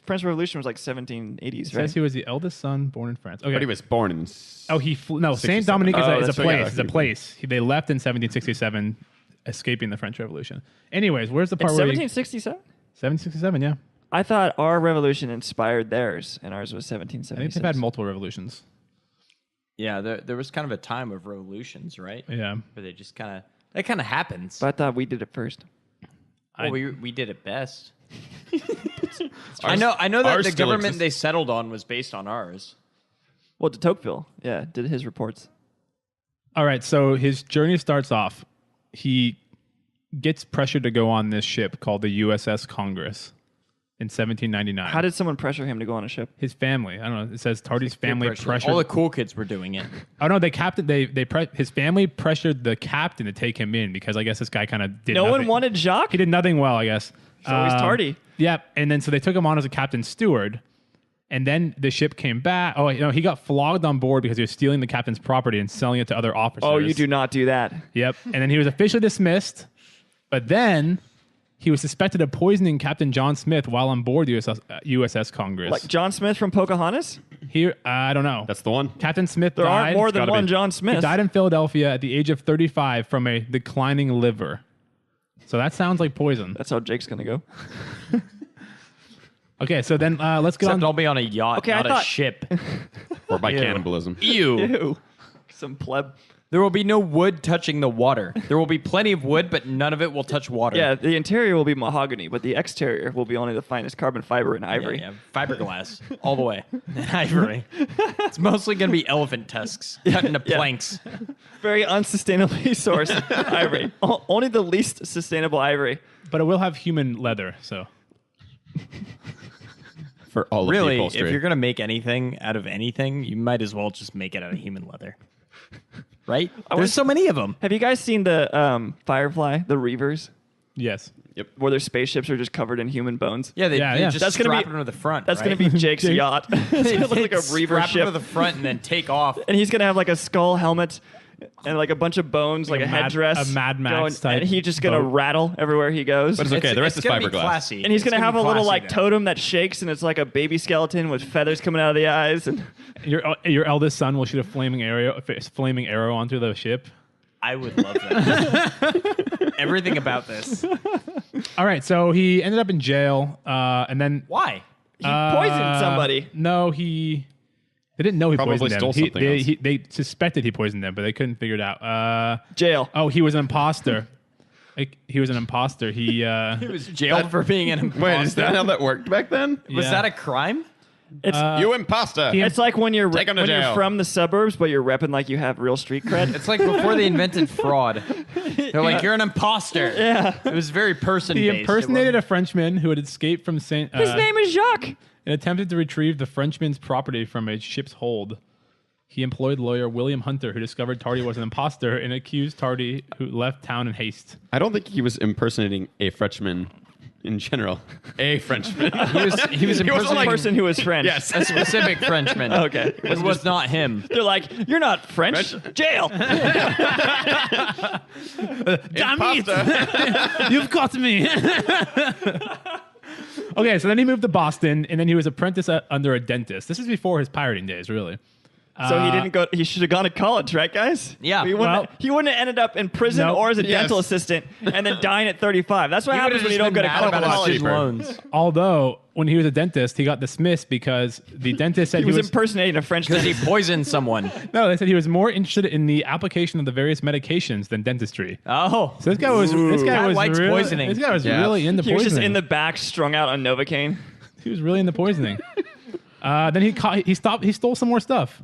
French Revolution was like 1780s, It right? says he was the eldest son born in France. Okay. But he was born in. Oh, he flew. No, Saint 67. Dominique is Oh, a that's right. place. Yeah, It's a place. They left in 1767, escaping the French Revolution. Anyways, where's the In part where 1767? 1767? Yeah, I thought our revolution inspired theirs, and ours was I think 1776. they've had multiple revolutions. Yeah, there was kind of a time of revolutions, right? Yeah, Where they just kind of happens. But I thought we did it first. Well, we did it best. I know that ours the still government exists. they settled on was based on ours. Well, de Tocqueville, yeah, did his reports. All right, so his journey starts off. He gets pressured to go on this ship called the USS Congress in 1799. How did someone pressure him to go on a ship? his family? I don't know. It says Tardy's family Pressure. pressured. All the cool kids were doing it. Oh no, his family pressured the captain to take him in because I guess this guy kind of did. No nothing. one wanted Jacques? He did nothing well, I guess. So he's tardy. Yep. And then so they took him on as a captain steward. And then the ship came back. Oh, he got flogged on board because he was stealing the captain's property and selling it to other officers. Oh, you do not do that. Yep. And then he was officially dismissed. But then he was suspected of poisoning Captain John Smith while on board the USS Congress. Like John Smith from Pocahontas? Here, I don't know. That's the one. Captain Smith There died. aren't more than gotta one be. John He Smith. died in Philadelphia at the age of 35 from a declining liver. So that sounds like poison. That's how Jake's going to go. Okay, so then let's get Except on. I'll be on a yacht, Okay, I not a thought- ship. Or by cannibalism. Ew. Ew. Some pleb. There will be no wood touching the water. There will be plenty of wood, but none of it will touch water. Yeah, the interior will be mahogany, but the exterior will be only the finest carbon fiber and ivory. Yeah, fiberglass all the way. Ivory. It's mostly going to be elephant tusks cut into planks. Very unsustainably sourced ivory. Only the least sustainable ivory. But it will have human leather, so. For all of the Really, upholstery. if you're going to make anything out of anything, you might as well just make it out of human leather. Right? There's so many of them. Have you guys seen the Firefly, the Reavers, Yes. where their spaceships are just covered in human bones? Yeah, they Yeah. just That's gonna strap be- them to the front. That's right? going to be Jake's Jake. yacht. It's going to look like a Reaver strap ship. them to the front and then take off. And he's going to have like a skull helmet and like a bunch of bones, like a headdress. a Mad Max type And he's just going to boat. rattle everywhere he goes. But it's okay. The rest is gonna be fiberglass. classy. And he's It's going to have be a little classy, like though. totem that shakes, and it's like a baby skeleton with feathers coming out of the eyes. And Your eldest son will shoot a flaming arrow onto the ship. I would love that. Everything about this. All right, so he ended up in jail, and then Why? he poisoned somebody. No, they didn't know he Probably poisoned them. stole something else. They suspected he poisoned them, but they couldn't figure it out. Jail. Oh, he was an imposter. He was an imposter. He He was jailed for being an imposter. Wait, is that how that worked back then? Was Yeah. that a crime? It's You imposter. it's like when you're Take him to when you're jail. from the suburbs, but you're repping like you have real street cred. It's like before they invented fraud. They're like, you're an imposter. Yeah. It was very person he based. impersonated a Frenchman who had escaped from Saint. His name is Jacques. and attempted to retrieve the Frenchman's property from a ship's hold. He employed lawyer William Hunter, who discovered Tardy was an imposter and accused Tardy, who left town in haste. I don't think he was impersonating a Frenchman in general. A Frenchman. He was A impersonating person who is French. Yes. a specific Frenchman. Okay. It was not him. They're like, you're not French. Jail. Damn it! You've got me. Okay, so then he moved to Boston, and then he was apprentice under a dentist. This is before his pirating days, really. So he didn't go. He should have gone to college, right, guys? Yeah. He wouldn't have ended up in prison No. or as a Yes. dental assistant and then dying at 35. That's what He happens would've when you just don't go been to mad about college. his student cheaper. loans. Although when he was a dentist, he got dismissed because the dentist said He was impersonating a French Because he dentist. poisoned someone. no. They said he was more interested in the application of the various medications than dentistry. Oh. So this guy was likes really, poisoning. This guy was Yeah. really into He poisoning. was just in the back, strung out on Novocaine. He was really into poisoning. Then he stole some more stuff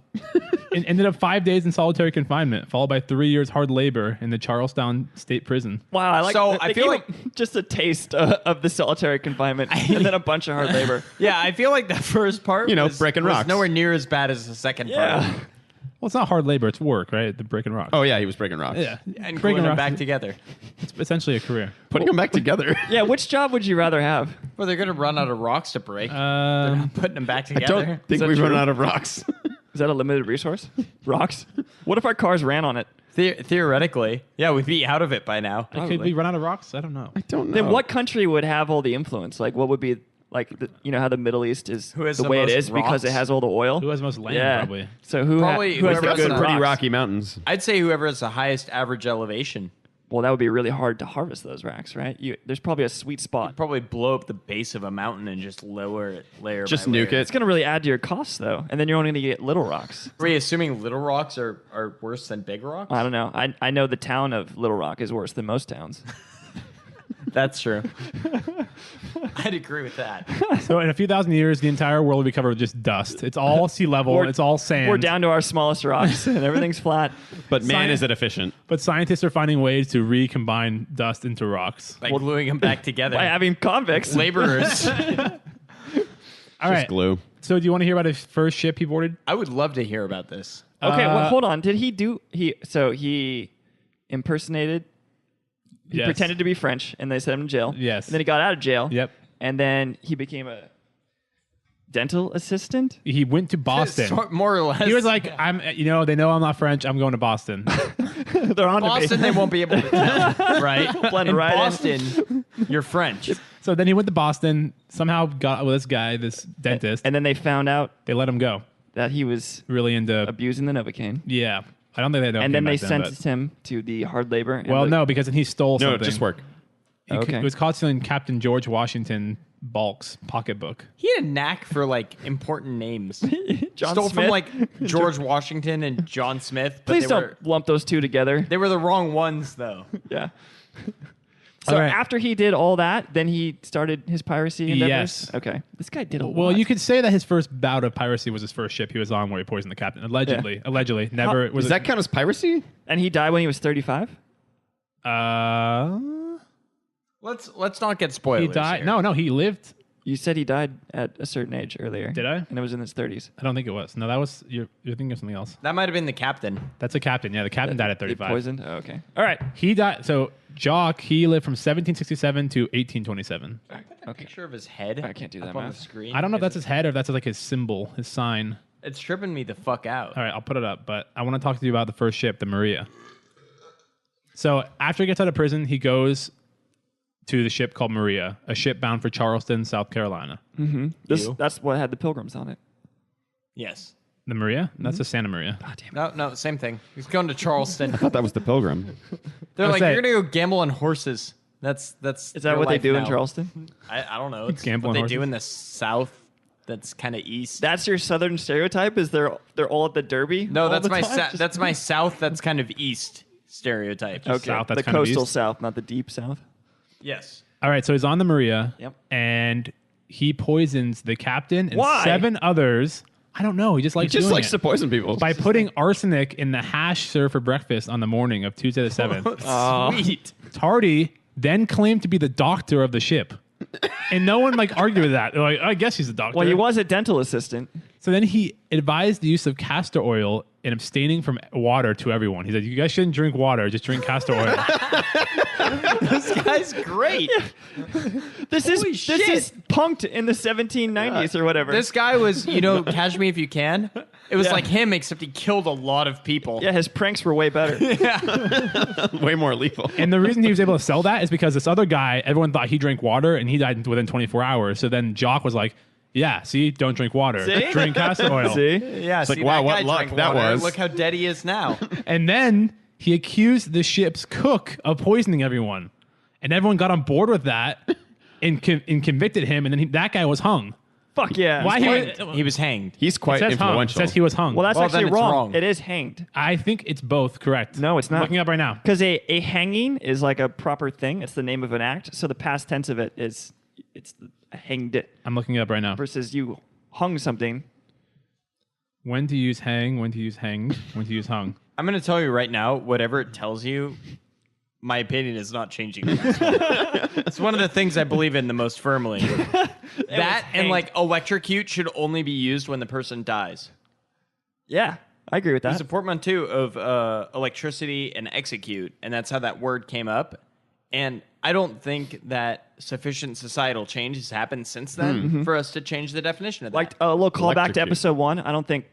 and ended up 5 days in solitary confinement, followed by 3 years hard labor in the Charlestown State Prison. Wow, I like. So, they I feel gave him just a taste of the solitary confinement, and then a bunch of hard labor. Yeah, I feel like the first part breaking was rocks. nowhere near as bad as the second Yeah. part. Well, it's not hard labor; it's work, right? The breaking rocks. Oh yeah, he was breaking rocks. yeah, And breaking gluing them rocks. back together. It's essentially a career. Putting them back together. Yeah, which job would you rather have? Well, they're going to run out of rocks to break. They're not putting them back I together. don't think that we've run true? out of rocks. Is that a limited resource? Rocks? What if our cars ran on it? Theoretically. Yeah, we'd be out of it by now. Could we run out of rocks? I don't know. I don't know. Then what country would have all the influence? Like, what would be like? You know how the Middle East is Who has the the way it most is because it rocks? has all the oil. Who has the most land? Yeah. Probably. So who Probably who has whoever the has good the pretty rocks? rocky mountains. I'd say whoever has the highest average elevation. Well, that would be really hard to harvest those rocks, right? There's probably a sweet spot. Probably blow up the base of a mountain and just lower it layer Just by nuke layer. It's going to really add to your costs, though, and then you're only going to get little rocks. Are we assuming little rocks are worse than big rocks? I don't know. I know the town of Little Rock is worse than most towns. That's true. I'd agree with that. So in a few thousand years, the entire world will be covered with just dust. It's all sea level. We're- It's all sand. We're down to our smallest rocks, and everything's flat. But man, Science- is it efficient? But scientists are finding ways to recombine dust into rocks. By gluing them back together. By having convicts. Laborers. All Just right. glue. So do you want to hear about his first ship he boarded? I would love to hear about this. Okay, well, hold on. Did he do he impersonated? He Yes. pretended to be French, and they sent him to jail. Yes. And then he got out of jail. Yep. And then he became a dental assistant. He went to Boston. Sort- more or less. He was like, they know I'm not French. I'm going to Boston. They're on Boston, they won't be able to tell, right? Blend in right in. Boston, you're French. So then he went to Boston, somehow got with this guy, this dentist. And then they found out They let him go. that he was Really into, abusing the Novocaine. yeah. I don't think they know. And then they back sentenced him to the hard labor. and Well, the- no, because then he stole No, something. just work. Okay. He was caught stealing Captain George Washington Balk's pocketbook. He had a knack for like important names. John Stole Smith. from like George Washington and John Smith. But Please they don't were, lump those two together. they were the wrong ones though. Yeah. So All right. after he did all that, then he started his piracy endeavors? Yes. Okay. This guy did a lot. Well, you could say that his first bout of piracy was his first ship he was on where he poisoned the captain. Allegedly. Allegedly. Never. Does that count as piracy? And he died when he was 35? Let's not get spoilers. He died. here. No, he lived. You said he died at a certain age earlier. Did I? And it was in his 30s. I don't think it was. No, that was you're thinking of something else. That might have been the captain. That's a captain. Yeah, the captain died at They 35. poisoned? Oh, okay. All right. He died. So Jock, he lived from 1767 to 1827. Okay. Picture of his head. I can't do that up on the math. screen. I don't know if that's his head or if that's like his symbol, his sign. It's tripping me the fuck out. All right, I'll put it up. But I want to talk to you about the first ship, the Maria. So after he gets out of prison, he goes to the ship called Maria, a ship bound for Charleston, South Carolina. That's what had the pilgrims on it. Yes. The Maria? That's the Santa Maria. God damn it. No, same thing. He's going to Charleston. I thought that was the Pilgrim. They're I'll like, say- you're gonna go gamble on horses. That's Is that your what they life do in now. Charleston? I don't know. It's Gamble what on they do horses? in the South. That's kind of east. That's your southern stereotype? Is they're all at the Derby? No, all that's the my time? Just- that's my South. That's kind of east stereotype. Okay. South, that's the kind of coastal east. south, not the deep south. Yes. All right, so he's on the Maria. Yep. And he poisons the captain and Why? 7 others. I don't know. He just He likes just doing likes it. to poison people. By putting arsenic in the hash served for breakfast on the morning of Tuesday the 7th. Sweet. Tardy then claimed to be the doctor of the ship. And no one argued with that. They're like, I guess he's a doctor. Well, he was a dental assistant. So then he advised the use of castor oil and abstaining from water to everyone. He said, you guys shouldn't drink water, just drink castor oil. This guy's great. This Holy is shit. punked in the 1790s or whatever. This guy was, Catch Me If You Can. It was like him, except he killed a lot of people. yeah, his pranks were way better. Way more lethal. And the reason he was able to sell that is because this other guy, everyone thought he drank water and he died within 24 hours. So then Jock was like, Yeah, see, don't drink water. See? Drink castor oil. See? Yeah, like, wow, what luck that was. Look how dead he is now. And then he accused the ship's cook of poisoning everyone. And everyone got on board with that and convicted him. And then that guy was hung. Fuck yeah. Why He was hanged. He's It quite says hung. It influential. says he was hung. Well, that's Well, actually then it's wrong. wrong. It is hanged. I think it's both correct. No, it's not. I'm looking up right now. Because a hanging is like a proper thing. It's the name of an act. So the past tense of it is it's hanged I'm looking it up right now. versus you hung something. When to use hang, when to use hanged, when to use hung. I'm going to tell you right now, whatever it tells you, my opinion is not changing. It's one of the things I believe in the most firmly. That and like electrocute should only be used when the person dies. Yeah, I agree with There's that. a portmanteau of electricity and execute, and that's how that word came up. And I don't think that sufficient societal change has happened since then for us to change the definition of that. Like a little callback to Electrocute. episode 1. I don't think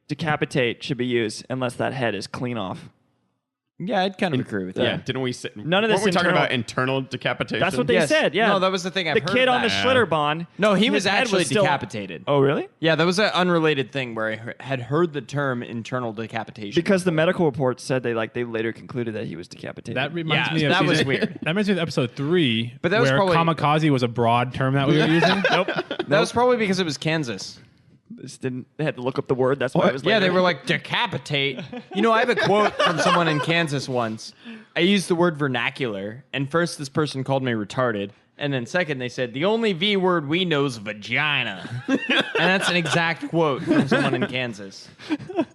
decapitate should be used unless that head is clean off. yeah, I'd kind of agree with that. Yeah, didn't we say None of this weren't we talking internal- about internal decapitation? That's what they Yes. said. Yeah. No, that was the thing. I've the heard kid on the that. Schlitterbahn. No, he his was head actually still- decapitated. Oh, really? Yeah, that was an unrelated thing where I had heard the term internal decapitation. Because the medical reports said they later concluded that he was decapitated. That reminds Yeah, me of that was season- weird. That reminds me of episode 3, But that was where probably- kamikaze was a broad term that we were using. that was probably because it was Kansas. They had to look up the word. That's why it was Yeah, later. they were like, decapitate. You know, I have a quote from someone in Kansas once. I used the word vernacular, and first this person called me retarded, and then second they said, the only V word we know is vagina. And that's an exact quote from someone in Kansas.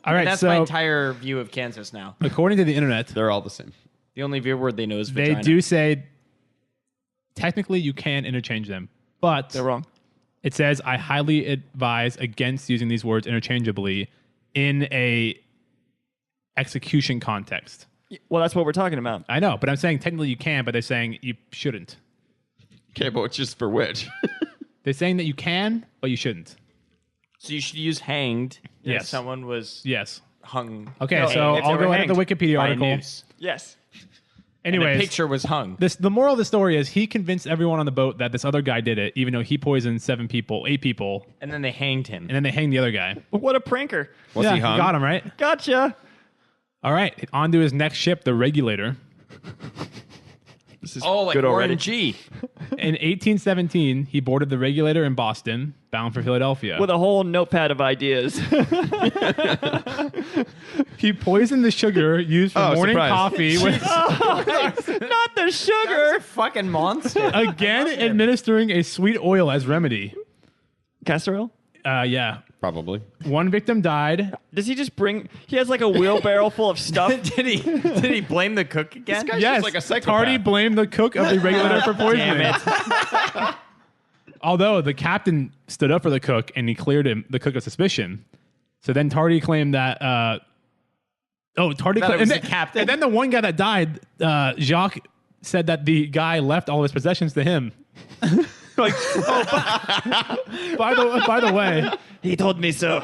All right, And that's so my entire view of Kansas now. according to the internet, They're all the same. The only V word they know is they vagina. do say technically you can interchange them, but They're wrong. it says I highly advise against using these words interchangeably in a execution context. Well, that's what we're talking about. I know, but I'm saying technically you can, but they're saying you shouldn't. Okay, but it's just for which? They're saying that you can, but you shouldn't. So you should use hanged if Yes. someone was Yes. hung. Okay, No, so if they I'll were go edit the hanged Wikipedia by a article. noose. Yes. And Anyways, the picture was hung. the moral of the story is he convinced everyone on the boat that this other guy did it, even though he poisoned 8 people, And then they hanged him. and then they hanged the other guy. What a pranker. Was yeah, he hung? got him, right? Gotcha. All right, on to his next ship, the Regulator. This is Oh, like good Warren already. G. In 1817, he boarded the Regulator in Boston, bound for Philadelphia. With a whole notepad of ideas. He poisoned the sugar used for Oh, morning surprise. coffee with, Not the sugar. Fucking monster. again administering a sweet oil as remedy. Castor oil? Yeah. Probably. One victim died. Does he just bring? He has like a wheelbarrow full of stuff. did he blame the cook again? Guy's Yes, just like a psychopath. Tardy blamed the cook of the Regulator for poisoning. Damn it. Although the captain stood up for the cook and he cleared the cook of suspicion. So then Tardy claimed that. Tardy That it claimed, was and the captain? And then the one guy that died, Jacques, said that the guy left all his possessions to him. Like, by the way, He told me so.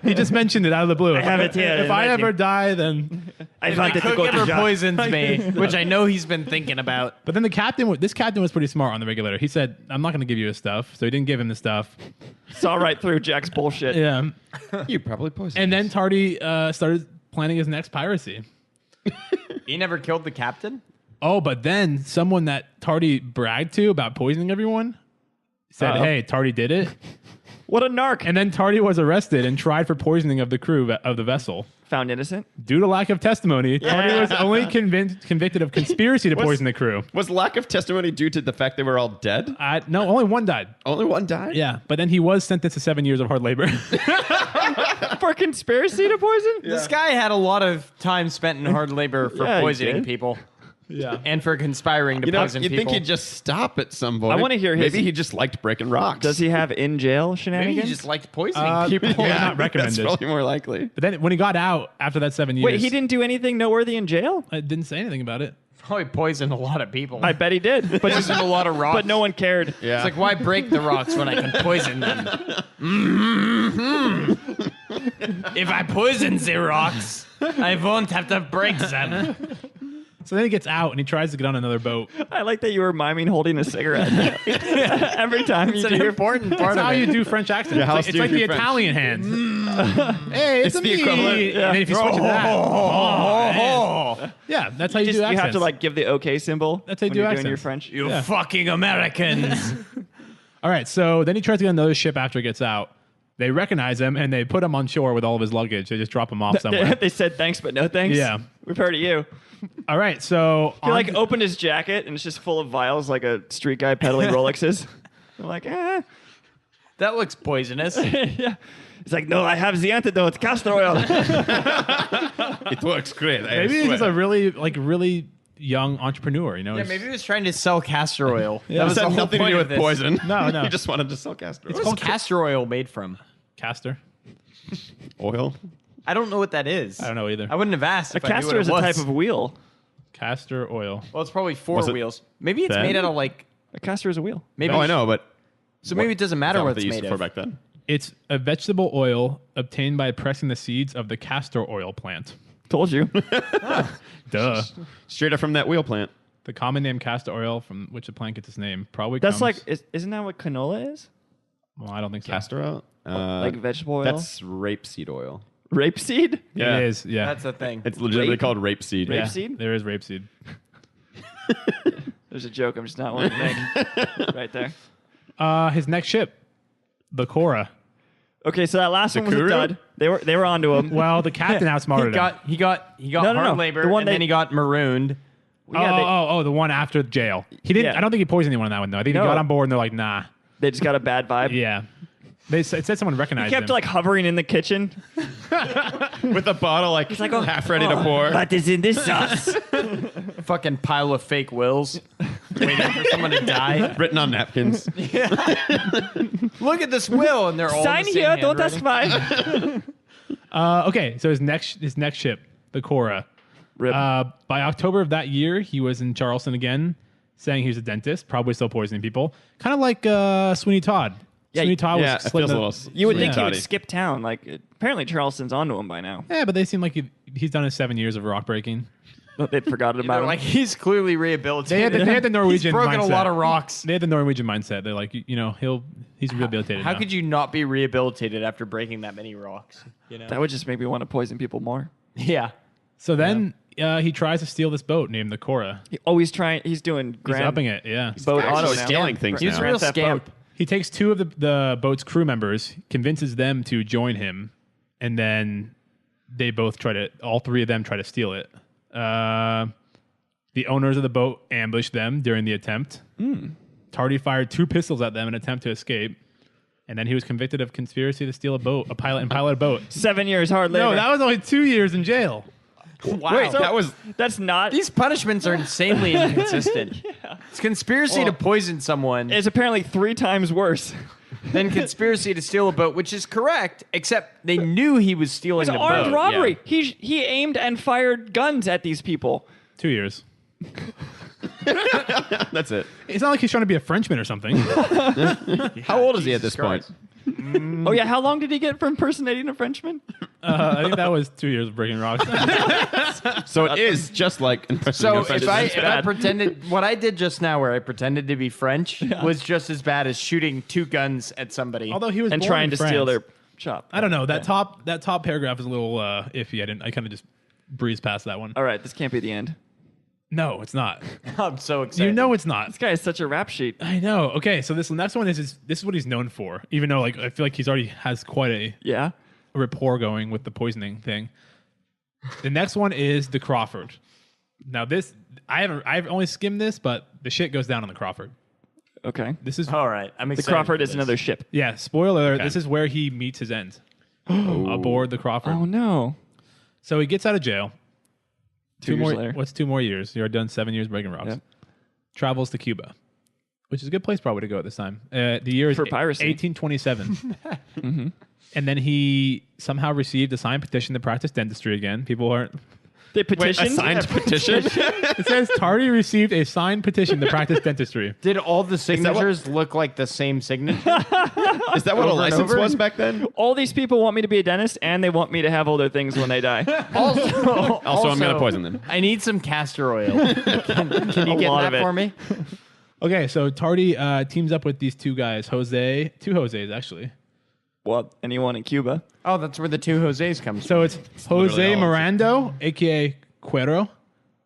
he just mentioned it out of the blue. I have it here. If I Imagine. ever die, then. I If wanted the to cook go ever to Jacques. poisons me, which I know he's been thinking about. But then this captain was pretty smart on the Regulator. He said, "I'm not going to give you his stuff," so he didn't give him the stuff. Saw right through Jack's bullshit. Yeah, You probably poisoned. and then Tardy started planning his next piracy. He never killed the captain? Oh, but then someone that Tardy bragged to about poisoning everyone said, Uh-oh. "Hey, Tardy did it," What a narc. and then Tardy was arrested and tried for poisoning of the crew of the vessel. Found innocent. Due to lack of testimony, Tardy was only convicted of conspiracy to poison the crew. Was lack of testimony due to the fact they were all dead? No, only one died. Only one died? Yeah, but then he was sentenced to 7 years of hard labor. For conspiracy to poison? This guy had a lot of time spent in hard labor for Yeah, he poisoning did. people yeah. and for conspiring to You know, poison you'd people. think he'd just stop at some point. I wanna hear his- Maybe he just liked breaking rocks. Does he have in jail Maybe shenanigans? he just liked poisoning people. Yeah, not recommended. That's probably more likely. But then when he got out after that 7 years, Wait, he didn't do anything noteworthy in jail? I didn't say anything about it. Probably poisoned a lot of people. I bet he did. But Poisoned a lot of rocks. but no one cared. Yeah. It's like, why break the rocks when I can poison them? If I poison the rocks, I won't have to break them. So then he gets out and he tries to get on another boat. I like that you were miming holding a cigarette every time you It's do an your important That's part how of you it. do French accents. Yeah, how It's else like, do it's you like the do French? Italian hands. Hey, it's It's me. the equivalent. And then if you switch to that, yeah, that's how you do you accents. have to like give the OK symbol. That's how you when do you're accents. doing your French. You Yeah. fucking Americans. All right, so then he tries to get on another ship after he gets out. They recognize him and they put him on shore with all of his luggage. They just drop him off somewhere. They said thanks, but no thanks. Yeah. We've heard of you. All right, so He like opened his jacket and it's just full of vials like a street guy peddling Rolexes. I'm like, That looks poisonous. yeah. He's like, no, I have the antidote, castor oil. It works great. maybe he's just a really young entrepreneur. You know, Yeah, He's- maybe he was trying to sell castor oil. Yeah. That It was the had whole nothing to point do of with this. poison. No. He just wanted to sell castor oil. What's castor oil made from? Castor. Oil. I don't know what that is. I don't know either. I wouldn't have asked A if I knew what castor it is a was. type of wheel. Castor oil. Well, it's probably four Was it wheels. Maybe it's then? made out of like. A castor is a wheel. Maybe. Oh, I know, but So maybe it doesn't matter is that what they it's used made it for of. back then. It's a vegetable oil obtained by pressing the seeds of the castor oil plant. Told you. Duh. Straight up from that wheel plant. The common name castor oil, from which the plant gets its name, probably That's comes... like, isn't that what canola is? Well, I don't think so. Castor oil? Like vegetable oil? That's rapeseed oil. Rapeseed? Yeah. It is, yeah. That's the thing. It's legitimately Rape? called rapeseed. yeah, rapeseed? there is rapeseed. There's a joke I'm just not wanting to make right there. His next ship, the Cora. Okay, so that last one was a Kuru? dud. They were onto him. Well, the captain outsmarted him. He got No, no, hard no. labor, The one and they- then he got marooned. Yeah, the one after jail. He didn't. Yeah. I don't think he poisoned anyone in that one though. I think No. he got on board and they're like, nah. they just got a bad vibe. Yeah. It said someone recognized He kept him. like hovering in the kitchen. With a bottle like half ready to pour. What is in this sauce? Fucking pile of fake wills, waiting for someone to die. Written on napkins. Look at this will, and they're all Sign the same here, don't ask handwriting. why. Okay, so his next ship, the Cora. Rip. By October of that year, he was in Charleston again, saying he was a dentist, probably still poisoning people. Kind of like Sweeney Todd. Yeah, Sweeney Todd Yeah, was it slitting feels a the- little. You would think he Toddy. would skip town. Like apparently Charleston's onto him by now. Yeah, but they seem like he's done his 7 years of rock breaking. They'd forgotten about They're him. like he's clearly rehabilitated. They had the Norwegian He's broken mindset. a lot of rocks. They had the Norwegian mindset. They're like, he's rehabilitated. How now. could you not be rehabilitated after breaking that many rocks? You know? That would just make me want to poison people more. Yeah. So then he tries to steal this boat named the Cora. He's trying. He's doing He's grand upping it. Yeah. boat Actually auto now. stealing things He's now. a real Grand Theft scamp. Boat. He takes two of the boat's crew members, convinces them to join him, and then they both all three of them try to steal it. The owners of the boat ambushed them during the attempt. Tardy fired 2 pistols at them in an attempt to escape. And then he was convicted of conspiracy to steal a pilot a boat. 7 years hard labor. No, that was only 2 years in jail. Wow. Wait, that was That's not. These punishments are insanely inconsistent. It's conspiracy to poison someone, It's apparently 3 times worse. then conspiracy to steal a boat, which is correct, except they knew he was stealing It's the armed boat. robbery. He aimed and fired guns at these people. 2 years. that's it. It's not like he's trying to be a Frenchman or something. How old is he at this Jesus Christ. point? Oh yeah, how long did he get for impersonating a Frenchman? I think that was 2 years of breaking rocks. So it is just like So impressive. if I bad. pretended, what I did just now, where I pretended to be French, was just as bad as shooting 2 guns at somebody. Although he was And born trying in to steal France. their shop. I don't know. That top paragraph is a little iffy. I kind of just breezed past that one. All right, this can't be the end. No, it's not. I'm so excited. You know it's not. This guy is such a rap sheet. I know. Okay, so this next one is this is what he's known for. Even though I feel like he's already has quite a Yeah. rapport going with the poisoning thing. The next one is the Crawford. Now this I've only skimmed this, but the shit goes down on the Crawford. Okay. This is All right, I'm The excited. Crawford for is this. another ship. yeah, spoiler alert, Okay. this is where he meets his end. Aboard the Crawford. Oh no. So he gets out of jail. 2 years later. What's 2 more years? You're done 7 years breaking rocks. Yep. Travels to Cuba, which is a good place probably to go at this time. The year is For piracy. 1827. And then he somehow received a signed petition to practice dentistry again. People aren't. They Wait, petitioned. a signed petition? It says Tardy received a signed petition to practice dentistry. Did all the that what- signatures look like the same signature? Is that what a Over and license over? was back then? All these people want me to be a dentist, and they want me to have all their things when they die. Also, I'm going to poison them. I need some castor oil. Can you A get lot that of it. for me? Okay, so Tardy teams up with these two guys, two Jose's actually. Well, anyone in Cuba? Oh, that's where the two Jose's comes So it's literally Jose all of it. Mirando, aka Cuero,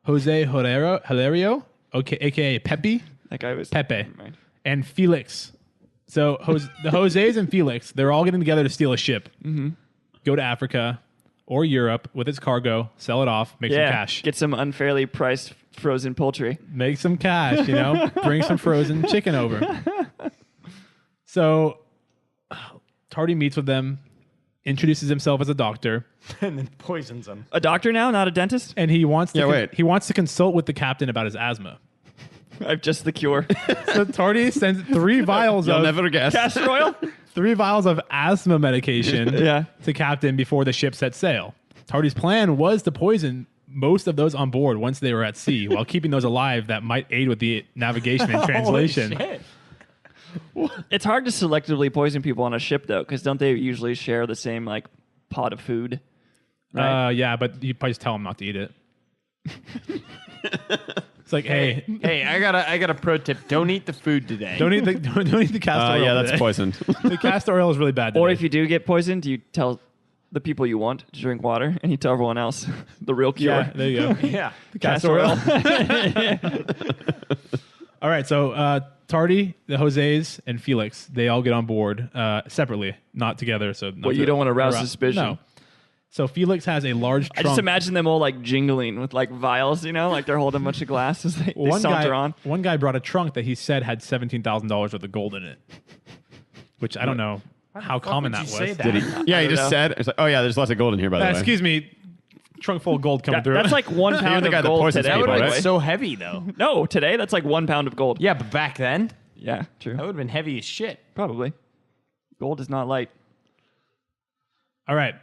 Jose Hilario, aka Pepe, That guy was Pepe, Never mind. and Felix. So the Jose's and Felix, they're all getting together to steal a ship, go to Africa or Europe with its cargo, sell it off, make some Yeah, cash. get some unfairly priced frozen poultry. Make some cash, bring some frozen chicken over. So Tardy meets with them, introduces himself as a doctor, and then poisons them. A doctor now, not a dentist? and he wants to Yeah, wait. he wants to consult with the captain about his asthma. I've just the cure. So Tardy sends 3 vials You'll of never guess. Castor oil? 3 vials of asthma medication Yeah. to captain before the ship set sail. Tardy's plan was to poison most of those on board once they were at sea, while keeping those alive that might aid with the navigation and translation. It's hard to selectively poison people on a ship, though, because don't they usually share the same, like, pot of food? Right. Yeah, but you probably just tell them not to eat it. It's like, hey, Hey, I got a pro tip. Don't eat the food today. don't eat the castor oil. Yeah, that's today. poisoned. The castor oil is really bad. Or today. if you do get poisoned, do you tell the people you want to drink water, and you tell everyone else the real cure? yeah, there you go. Yeah. Castor oil. All right, so Tardy, the Jose's, and Felix, they all get on board separately, not together. So Well, you don't want to rouse suspicion. No. So Felix has a large I trunk. just imagine them all like jingling with like vials, like they're holding a bunch of glasses. They saunter on. One guy brought a trunk that he said had $17,000 worth of gold in it, which I don't know how common that was. Did he? Yeah, he just said, it's like, oh, yeah, there's lots of gold in here, by the way. Excuse me, trunk full of gold coming through. That's like 1 pound the guy of that gold poisons today. people, by the right? way. So heavy though. No, today that's like 1 pound of gold. Yeah, but back then Yeah, true. that would have been heavy as shit. Probably. Gold is not light. All right.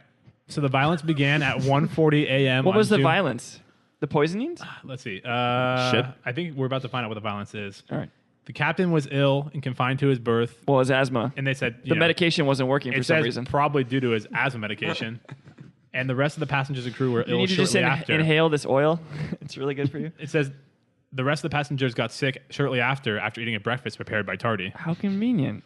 So the violence began at 1:40 a.m. What on was the June- violence? The poisonings? Let's see. Shit. I think we're about to find out what the violence is. All right. The captain was ill and confined to his berth, Well, it was asthma. and they said The medication wasn't working for It some says reason. probably due to his asthma medication, and the rest of the passengers and crew were You ill need to just shortly after. inhale this oil. It's really good for you. It says the rest of the passengers got sick shortly after eating a breakfast prepared by Tardy. How convenient.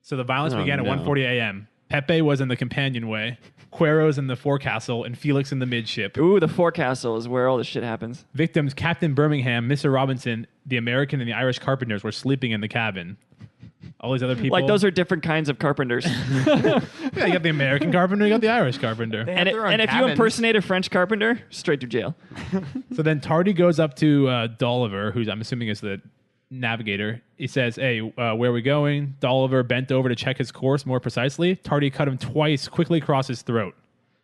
So the violence Oh, began at no. 1:40 a.m. Pepe was in the companionway, Cuero's in the forecastle, and Felix in the midship. Ooh, the forecastle is where all this shit happens. Victims Captain Birmingham, Mr. Robinson, the American, and the Irish carpenters were sleeping in the cabin. All these other people. Like those are different kinds of carpenters. Yeah, you got the American carpenter, you got the Irish carpenter. and their own and if you cabins. impersonate a French carpenter, straight to jail. So then Tardy goes up to Dolliver, who's I'm assuming is the navigator. He says, hey, where are we going? Dolliver bent over to check his course more precisely. Tardy cut him twice, quickly across his throat.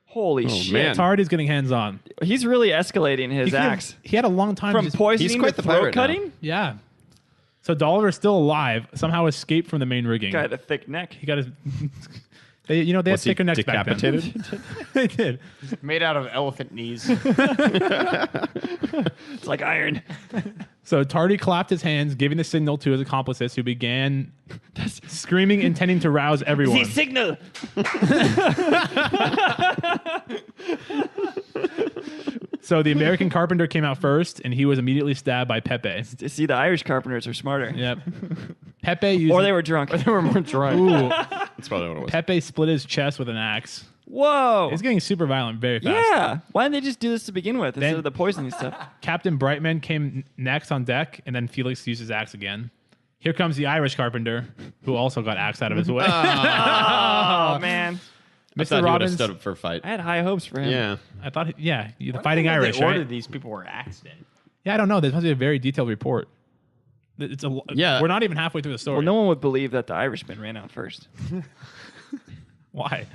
Holy shit. man. Tardy's getting hands-on. He's really escalating his axe. He had a long time From to just- poisoning He's quite to the throat pirate now. cutting? Yeah. So Dolliver's still alive, somehow escaped from the main rigging. Guy had a thick neck. He got his... they had Was he thicker necks back then. decapitated? They did. Made out of elephant knees. It's like iron. So Tardy clapped his hands, giving the signal to his accomplices, who began screaming, intending to rouse everyone. signal. So the American carpenter came out first, and he was immediately stabbed by Pepe. See, the Irish carpenters are smarter. Yep. Pepe used... Or they were drunk. They were more drunk. Ooh. That's probably what it was. Pepe split his chest with an axe. Whoa. It's getting super violent very fast. Yeah. Why didn't they just do this to begin with instead Then- of the poisoning stuff? Captain Brightman came next on deck, and then Felix used his axe again. Here comes the Irish carpenter, who also got axed out of his way. Oh, man. I thought Mr. he would have Robbins, stood up for a fight. I had high hopes for him. Yeah. I thought, the fighting Irish, They ordered right? these people were axed in. Yeah, I don't know. There must be a very detailed report. It's a Yeah. We're not even halfway through the story. Well, no one would believe that the Irishman ran out first. Why?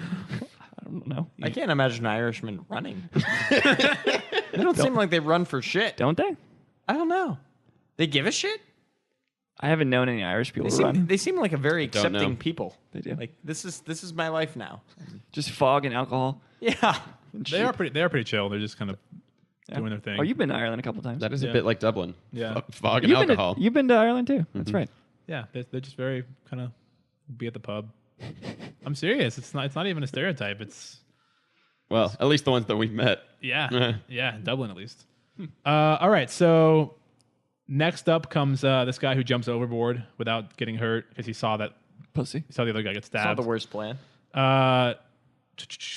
I don't know. I can't imagine Irishmen running. They don't seem like they run for shit. Don't they? I don't know. They give a shit? I haven't known any Irish people They run. seem like a very Don't know. accepting people. They do. Like this is my life now. Just fog and alcohol. Yeah. They are pretty chill. They're just kind of doing their thing. Oh, you've been to Ireland a couple times. That is Yeah. a bit like Dublin. Yeah. Fog and You've been alcohol. you've been to Ireland too. That's right. Yeah, they're just very kind of be at the pub. I'm serious. It's not even a stereotype. It's Well, at least the ones that we've met. yeah, in Dublin at least. All right, so next up comes this guy who jumps overboard without getting hurt because he saw the Pussy. other guy get It's stabbed. not the worst plan.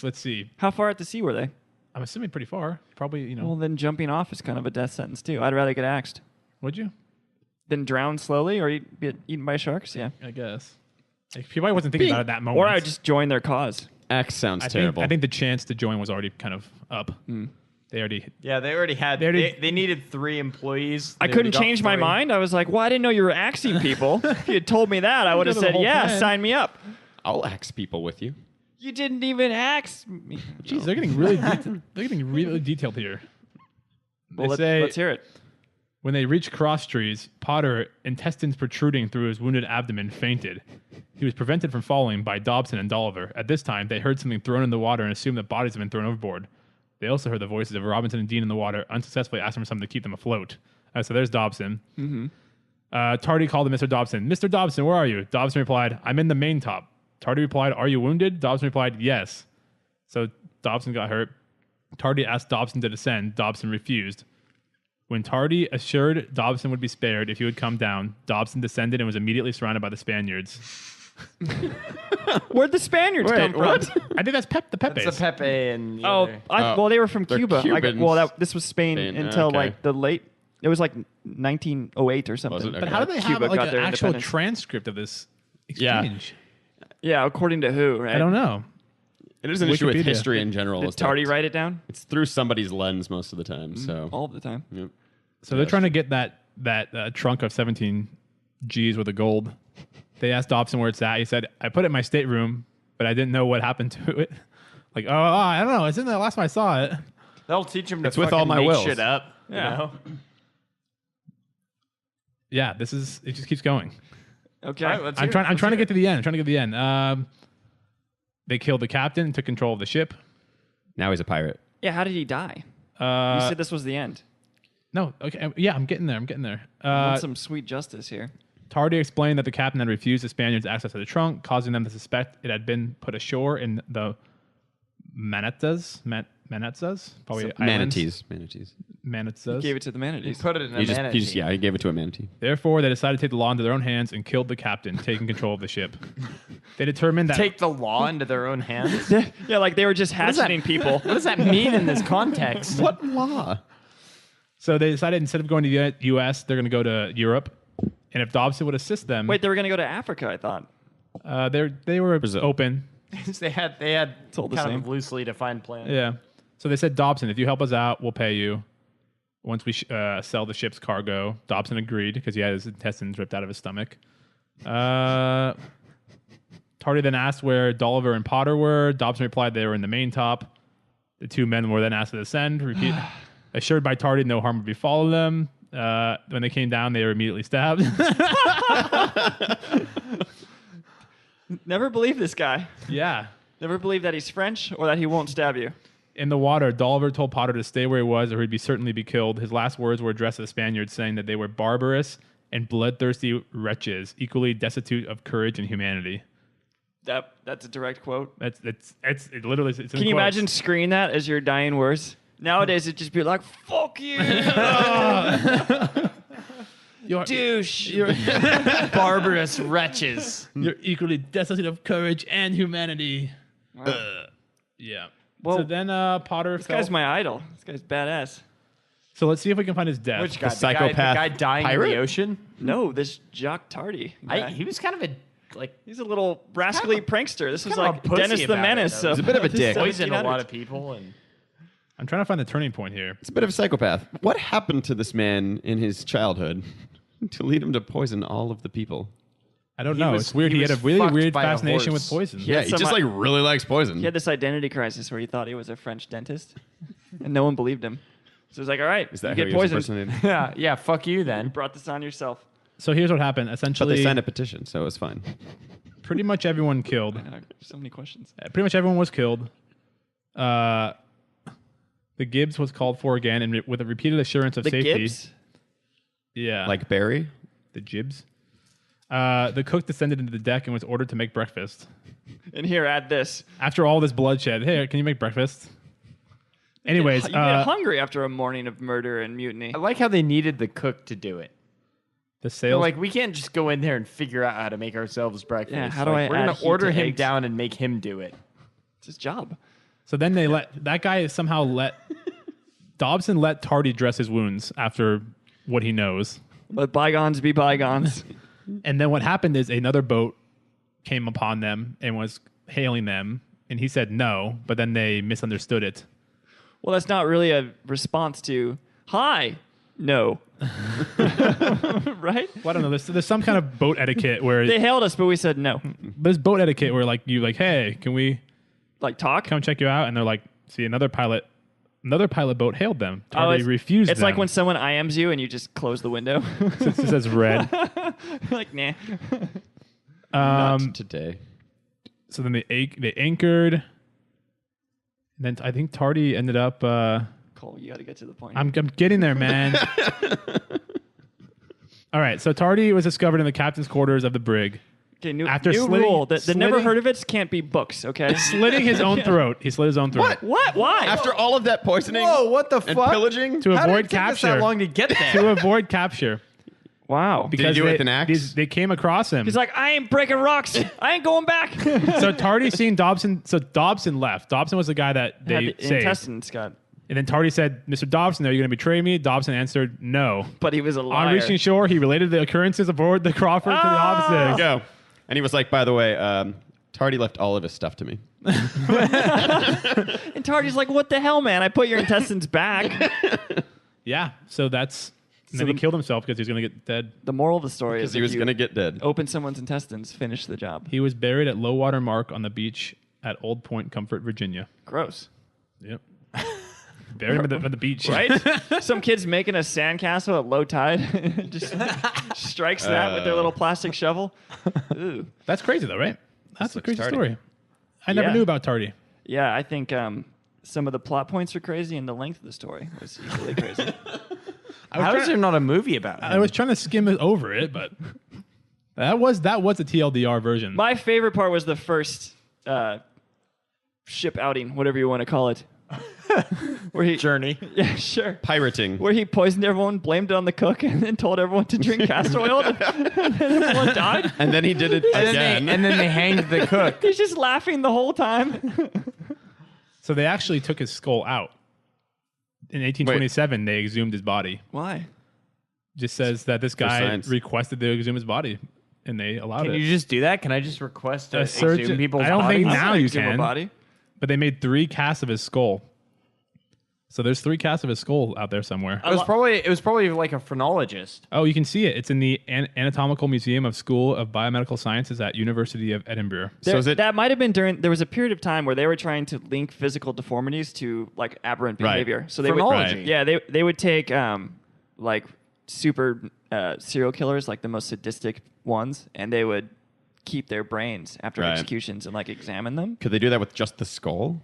Let's see. How far out to sea were they? I'm assuming pretty far. Probably, Well, then jumping off is kind of a death sentence too. I'd rather get axed would you? than drown slowly or get eaten by sharks. Yeah. I guess. Like, he probably wasn't thinking about it that moment. Or I would just join their cause. Axe sounds I terrible. think the chance to join was already kind of up. They already. Yeah, they already had. They needed 3 employees. I They couldn't already got change my 3. mind. I was like, well, I didn't know you were axing people. If you had told me that, I would have know the said, whole yeah, plan. sign me up. I'll axe people with you. You didn't even axe me. Jeez, they're getting really they're getting really detailed here. Well, They say let's hear it. when they reached cross trees, Potter, intestines protruding through his wounded abdomen, fainted. He was prevented from falling by Dobson and Dolliver. At this time, they heard something thrown in the water and assumed that bodies had been thrown overboard. They also heard the voices of Robinson and Dean in the water, unsuccessfully asking for something to keep them afloat. So there's Dobson. Tardy called to Mr. Dobson. Mr. Dobson, where are you? Dobson replied, I'm in the main top. Tardy replied, are you wounded? Dobson replied, yes. So Dobson got hurt. Tardy asked Dobson to descend. Dobson refused. When Tardy assured Dobson would be spared if he would come down, Dobson descended and was immediately surrounded by the Spaniards. Where'd the Spaniards come from? I think that's the Pepes. It's the Pepe and. The Oh, other. well, they were from they're Cuba. Cubans. This was Spain Spain, until okay. like the late. It was like 1908 or something. Was it? But Okay. how do they have Cuba like got an their actual independence. transcript of this Yeah. exchange? Yeah, according to who? Right? I don't know. It is an issue with Wikipedia. history in general. Did is that Tardy write it down It's through somebody's lens most of the time. So all the time? Yep. So they're trying to get that trunk of 17 G's worth of gold. They asked Dobson where it's at. He said, I put it in my stateroom, but I didn't know what happened to it. Like, I don't know. It's in there last time I saw it. That'll teach him to It's with fucking all my make wills. shit up. Yeah. You know? Yeah, it just keeps going. Okay. All right, let's I'm hear it. trying Let's to hear get to the end. They killed the captain and took control of the ship. Now he's a pirate. Yeah. How did he die? You said this was the end. No, okay. Yeah, I'm getting there. I want some sweet justice here. Tardy explained that the captain had refused the Spaniards access to the trunk, causing them to suspect it had been put ashore in the Manatas? Probably islands. Manatees. Manatas. Gave it to the He manatees. put it in a He manatee. he gave it to a manatee. Therefore, they decided to take the law into their own hands and killed the captain, taking control of the ship. They determined that Take the law into their own hands. Yeah, like they were just does that- hatcheting people. What does that mean in this context? What law? So they decided instead of going to the U.S., they're going to go to Europe. And if Dobson would assist them, Wait, they were going to go to Africa, I thought. they were Brazil. open. they had all the kind same. of a loosely defined plan. Yeah. So they said, Dobson, if you help us out, we'll pay you. Once we sell the ship's cargo, Dobson agreed because he had his intestines ripped out of his stomach. Tardy then asked where Dolliver and Potter were. Dobson replied they were in the main top. The two men were then asked to descend. Assured by Tardy no harm would befall them. When they came down, they were immediately stabbed. Never believe this guy. Yeah. Never believe that he's French or that he won't stab you. In the water, Dolliver told Potter to stay where he was or he'd certainly be killed. His last words were addressed to the Spaniards, saying that they were barbarous and bloodthirsty wretches, equally destitute of courage and humanity. That's a direct quote. It literally. It's in Can you quotes. imagine screaming that as your dying words? Nowadays, it'd just be like, fuck you, douche. Barbarous wretches. You're equally destitute of courage and humanity. Yeah. Well, so then Potter This fell. guy's my idol. This guy's badass. So let's see if we can find his death. Which guy? psychopath The guy dying pirate? in the ocean? No, this Jacques Tardy. guy. He was kind of a He's a little rascally prankster. This was kind of like a pussy Dennis the about it, Menace. though. of He's a bit of a dick. poisoned a 1700s. lot of people and I'm trying to find the turning point here. It's a bit of a psychopath. What happened to this man in his childhood to lead him to poison all of the people? I don't know. was- It's weird. he He had a was really fucked weird by a fascination with horse. poison. Yeah, he some- just like really likes poison. He had this identity crisis where he thought he was a French dentist, and no one believed him. So he's like, "All right, Is you that how get he was poisoned. impersonated? yeah, fuck you then. You brought this on yourself." So here's what happened. But Essentially, they signed a petition, so it was fine. pretty much everyone killed. So many questions. Pretty much everyone was killed. The The Gibbs was called for again, and with a repeated assurance of The safety. Gibbs? Yeah. Like Barry? the Gibbs. The cook descended into the deck and was ordered to make breakfast. And here, add this. After all this bloodshed, hey, can you make breakfast? Anyways, You get hungry after a morning of murder and mutiny. I like how they needed the cook to do it. the They're sales. like, we can't just go in there and figure out how to make ourselves breakfast. Yeah, how do Like, I We're add gonna heat order to him eggs? down and make him do it. It's his job. So then they that guy somehow let Dobson let Tardy dress his wounds after what he knows. Let bygones be bygones. And then what happened is another boat came upon them and was hailing them, and he said no, but then they misunderstood it. Well, that's not really a response to, hi, no. Right? Well, I don't know. There's some kind of boat etiquette where They hailed us, but we said no. there's boat etiquette where like you like, hey, can we Like, talk? come check you out? And they're like, see, another pilot boat hailed them. Tardy it's, refused. It's them. like when someone IMs you and you just close the window. it says red. Like, nah. Not today. So then they anchored. And then I think Tardy ended up. Cole, you got to get to the point. I'm getting there, man. All right, so Tardy was discovered in the captain's quarters of the brig, Okay, new after new slitting- rule. The never slitting- heard of it can't be books, okay? slitting his own throat. He slit his own throat. What? Why? After all of that poisoning Whoa, what the and fuck? pillaging, To How did avoid it take us capture. that long to get there? To avoid capture. Wow. Did he do it with an axe? They came across him. He's like, I ain't breaking rocks. I ain't going back. So Tardy seen Dobson. So Dobson left. Dobson was the guy that Had they the saved. intestines got, And then Tardy said, "Mr. Dobson, are you going to betray me?" Dobson answered, "No." but he was a On liar. reaching shore, he related the occurrences aboard the Crawford to the officers. go. And he was like, by the way, Tardy left all of his stuff to me. And Tardy's like, what the hell, man? I put your intestines back. Yeah, so that's. And then the- he killed himself because he was going to get dead. The moral of the story is Because he if was you going to get dead. open someone's intestines, finish the job. He was buried at low water mark on the beach at Old Point Comfort, Virginia. Gross. Yep. Buried him at the beach. Right? Some kid's making a sandcastle at low tide. Just strikes that with their little plastic shovel. Ooh. That's crazy, though, right? That's a looks crazy Tardy. story. I never Yeah. knew about Tardy. Yeah, I think some of the plot points are crazy and the length of the story was equally crazy. How is there not a movie about him? I was trying to skim it over it, but that was the TLDR version. My favorite part was the first ship outing, whatever you want to call it. Where he Journey. Yeah, sure. Pirating. Where he poisoned everyone, blamed it on the cook, and then told everyone to drink castor oil, and then everyone died. And then he did it again. And then they hanged the cook. He's just laughing the whole time. So they actually took his skull out. In 1827, they exhumed his body. Why? Just says that this guy science. requested to exhume his body, and they allowed Can it. you just do that? Can I just request to A surgeon- exhume people's I don't think bodies? now you Exhume a can. body. But they made 3 casts of his skull. So there's 3 casts of his skull out there somewhere. It was probably like a phrenologist. Oh, you can see it. It's in the Anatomical Museum of School of Biomedical Sciences at University of Edinburgh. So is it- that might have been there was a period of time where they were trying to link physical deformities to like aberrant Right. behavior. So they would, Phrenology. yeah, they would take like super serial killers, like the most sadistic ones, and they would keep their brains after Right. executions and like examine them. Could they do that with just the skull?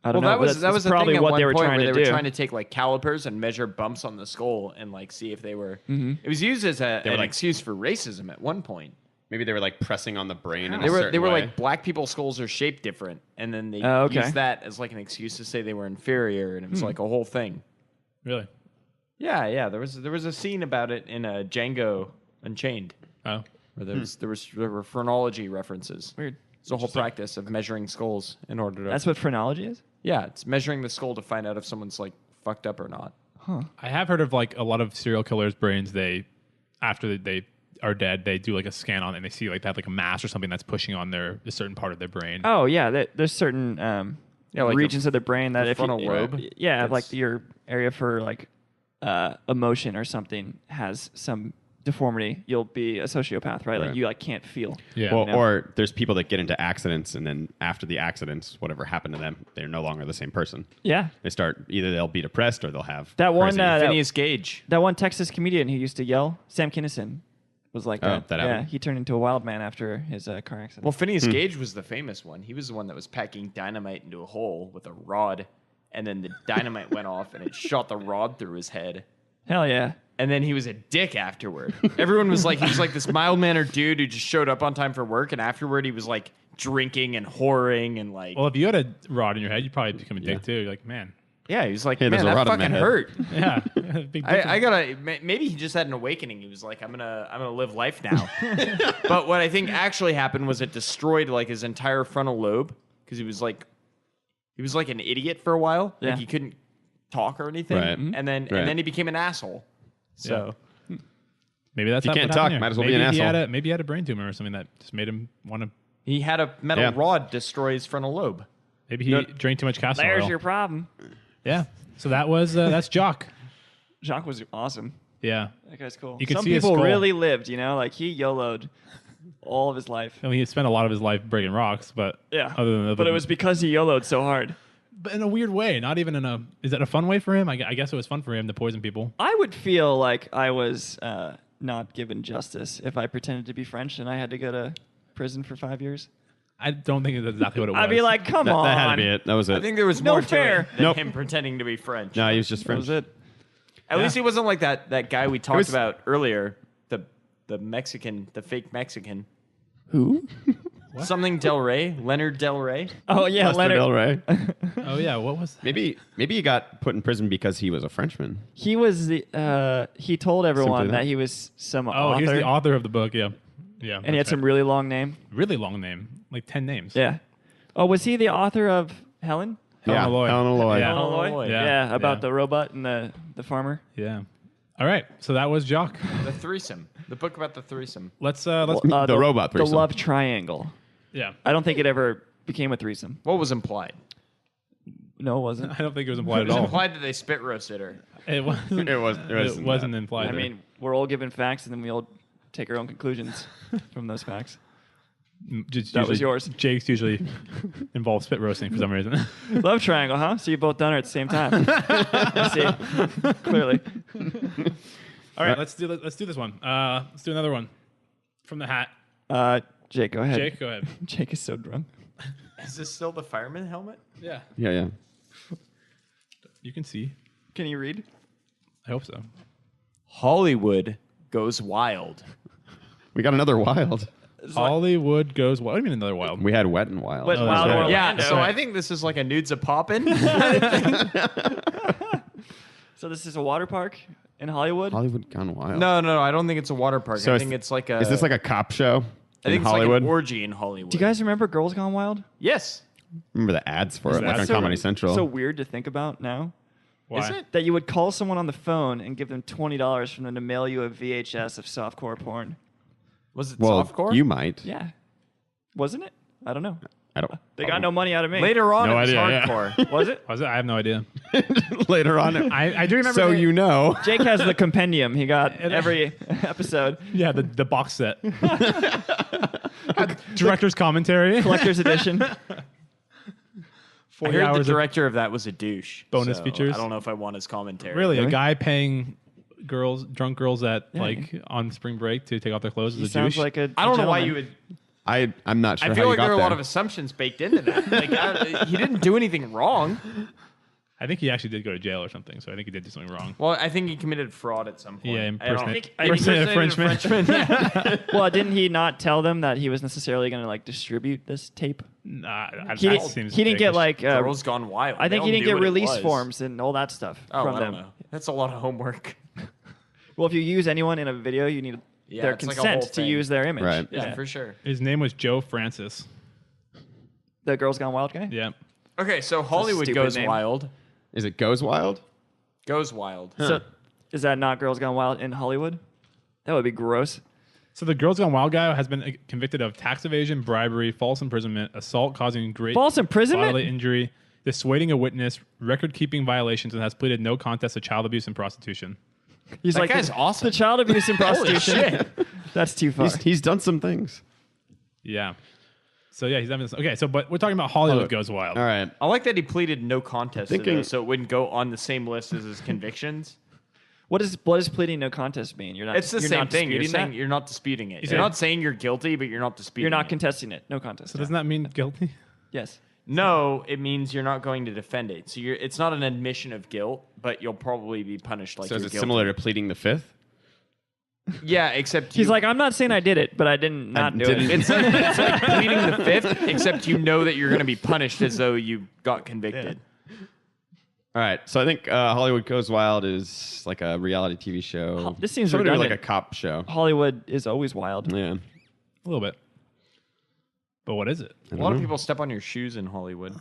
I don't Well, know. that was that's the probably thing at what one they were point trying where to they do. were trying to take like calipers and measure bumps on the skull and like see if they were. Mm-hmm. It was used as an like- excuse for racism at one point. Maybe they were like pressing on the brain in a They were certain way. like black people's skulls are shaped different, and then they Oh, okay. used that as like an excuse to say they were inferior, and it was like a whole thing. Really? Yeah. There was a scene about it in Django Unchained Oh. where there were phrenology references. Weird. It's a whole practice of measuring skulls in order to. That's what phrenology is. Yeah, it's measuring the skull to find out if someone's like fucked up or not. I have heard of like a lot of serial killers' brains. After they are dead, they do like a scan on it and they see like they have like a mass or something that's pushing on a certain part of their brain. Oh yeah, there's certain like regions of the brain that the if you, frontal lobe. yeah, That's- like your area for like emotion or something has some deformity, you'll be a sociopath, right? Like Right. you like can't feel. Yeah. Well, you know? or there's people that get into accidents, and then after the accidents, whatever happened to them, they're no longer the same person. Yeah, They start either they'll be depressed or they'll have that one crazy- Phineas Gage. that one Texas comedian who used to yell, Sam Kinison, was like Oh, that. that Yeah, happened. he turned into a wild man after his car accident. Well, Phineas Gage was the famous one. He was the one that was packing dynamite into a hole with a rod and then the dynamite went off and it shot the rod through his head. Hell yeah. And then he was a dick afterward. Everyone was like, he was like this mild-mannered dude who just showed up on time for work, and afterward he was like drinking and whoring and like. Well, if you had a rod in your head, you'd probably become a dick too. You're like, man. Yeah, he was like, Hey, man, there's a that rod in my fucking head." hurt. Yeah. Big dick. I gotta. Maybe he just had an awakening. He was like, I'm gonna live life now. But what I think actually happened was it destroyed like his entire frontal lobe because he was like an idiot for a while. Yeah. Like he couldn't talk or anything. Right. And then he became an asshole. So. Maybe that's If you what can't happened talk, here. might as well maybe be an he asshole. maybe he had a brain tumor or something that just made him want to. He had a metal Yeah. rod destroy his frontal lobe. Maybe he drank too much castor There's oil. your problem. Yeah. So that was that's Jock. Jacques was awesome. Yeah. That guy's cool. You could Some see his people skull. really lived, like he YOLO'd all of his life. I mean, he spent a lot of his life breaking rocks, but Yeah. Other But it was because he YOLO'd so hard. but in a weird way. Not even in a. Is that a fun way for him? I guess it was fun for him to poison people. I would feel like I was not given justice if I pretended to be French and I had to go to prison for 5 years. I don't think that's exactly what it was. I'd be like, come That, on. that had to be it. That was it. I think there was No more fair. to it than Nope. him pretending to be French. No, he was just That French. was it. At least he wasn't like that guy we talked was- about earlier, the Mexican, the fake Mexican. Who? Something Del Rey, Leonard Del Rey. Oh, yeah, Lester Leonard. Del Rey. Oh yeah, what was? Maybe he got put in prison because he was a Frenchman. He was he told everyone Simply that. that he was some Oh, author. he's the author of the book. Yeah. Yeah. And he had some really long name. really long name, like 10 names. Yeah. Oh, was he the author of Helen? Helen Yeah, Alloy. Helen Alloy. Yeah. Helen Alloy? Alloy. Yeah, about Yeah. the robot and the farmer. Yeah. All right. So that was Jock. The threesome. The book about the threesome. Let's The robot The threesome. love triangle. yeah. I don't think it ever became a threesome. What was implied? No, it wasn't. I don't think it was implied It at was all. implied that they spit roasted her. It wasn't. It wasn't that. implied. I mean, we're all given facts and then we all take our own conclusions from those facts. Just that was usually- yours. Jake's usually involves spit roasting for some reason. Love triangle, huh? So you both done it at the same time. I see. Clearly. All right, let's do this one. Let's do another one from the hat. Jake, go ahead. Jake, go ahead. Jake is so drunk. Is this still the fireman helmet? Yeah, Yeah. you can see. Can you read? I hope so. Hollywood goes wild. We got another wild. Hollywood goes. What do you mean another wild? We had wet and wild. Wet and that's Wild right. Orlando. Yeah, so I think this is like a nudes a poppin'. So this is a water park in Hollywood? Hollywood gone wild. No, I don't think it's a water park. So I is- think it's like a. Is this like a cop show I in think it's Hollywood? like an orgy in Hollywood. Do you guys remember Girls Gone Wild? Yes. Remember the ads for it, like that on so- Comedy Central. So weird to think about now. Why? Is it? That you would call someone on the phone and give them $20 for them to mail you a VHS of softcore porn. Was it well, softcore? you might. Yeah. Wasn't it? I don't know. I don't. They got no money out of me. Later on, No it was idea, yeah. hardcore. Was it? Was it? I have no idea. Later on. I do remember. so you know. Jake has the compendium. He got every episode. Yeah, the box set. Director's commentary. Collector's edition. I 40 heard the hours of director of that was a douche. Bonus so features? I don't know if I want his commentary. Really, a guy paying drunk girls at Yeah. like on spring break to take off their clothes He is a sounds douche. like a I don't know why gentleman. you would. I'm not sure I how feel you like got there are a there. lot of assumptions baked into that. Like he didn't do anything wrong. I think he actually did go to jail or something, so I think he did do something wrong. Well, I think he committed fraud at some point. Yeah, I don't impersonate- think- impersonate a impersonated Frenchman. Well, didn't he not tell them that he was necessarily going to like distribute this tape? Nah, He, that didn't- seems he didn't get ridiculous. like. Girls Gone Wild. I They think all he didn't knew get what it release was. forms and all that stuff Oh, from I them. don't know. That's a lot of homework. Well, if you use anyone in a video, you need Yeah, their it's like a consent whole to thing. use their image. Right. Yeah, for sure. His name was Joe Francis. The Girls Gone Wild guy. Yeah. Okay, so Hollywood stupid goes name. wild. Is it Goes Wild? Goes wild. So, is that not Girls Gone Wild in Hollywood? That would be gross. So the Girls Gone Wild guy has been convicted of tax evasion, bribery, false imprisonment, assault causing great False imprisonment? bodily injury, dissuading a witness, record-keeping violations, and has pleaded no contest to child abuse and prostitution. He's That like guy's awesome. The child abuse and prostitution. That's too far. He's done some things. Yeah. So yeah, he's having this. Okay, so but we're talking about Hollywood Look, Goes Wild. All right. I like that he pleaded no contest to Thinking- those, so it wouldn't go on the same list as his convictions. What does pleading no contest mean? You're not. It's the you're same not thing. You're disputing saying that? you're not disputing it. He's You're saying- not saying you're guilty, but you're not disputing You're not it. contesting it. No contest. So doesn't that mean guilty? Yes. No, it means you're not going to defend it. So it's not an admission of guilt, but you'll probably be punished like So you're is it guilty. similar to pleading the fifth? Yeah, except He's you, like, I'm not saying I did it, but I didn't not do didn't- it. it's like pleading the fifth, except you know that you're going to be punished as though you got convicted. All right. So I think Hollywood Goes Wild is like a reality TV show. This seems sort of like redundant. a cop show. Hollywood is always wild. Yeah. A little bit. But what is it? A lot of people step on your shoes in Hollywood.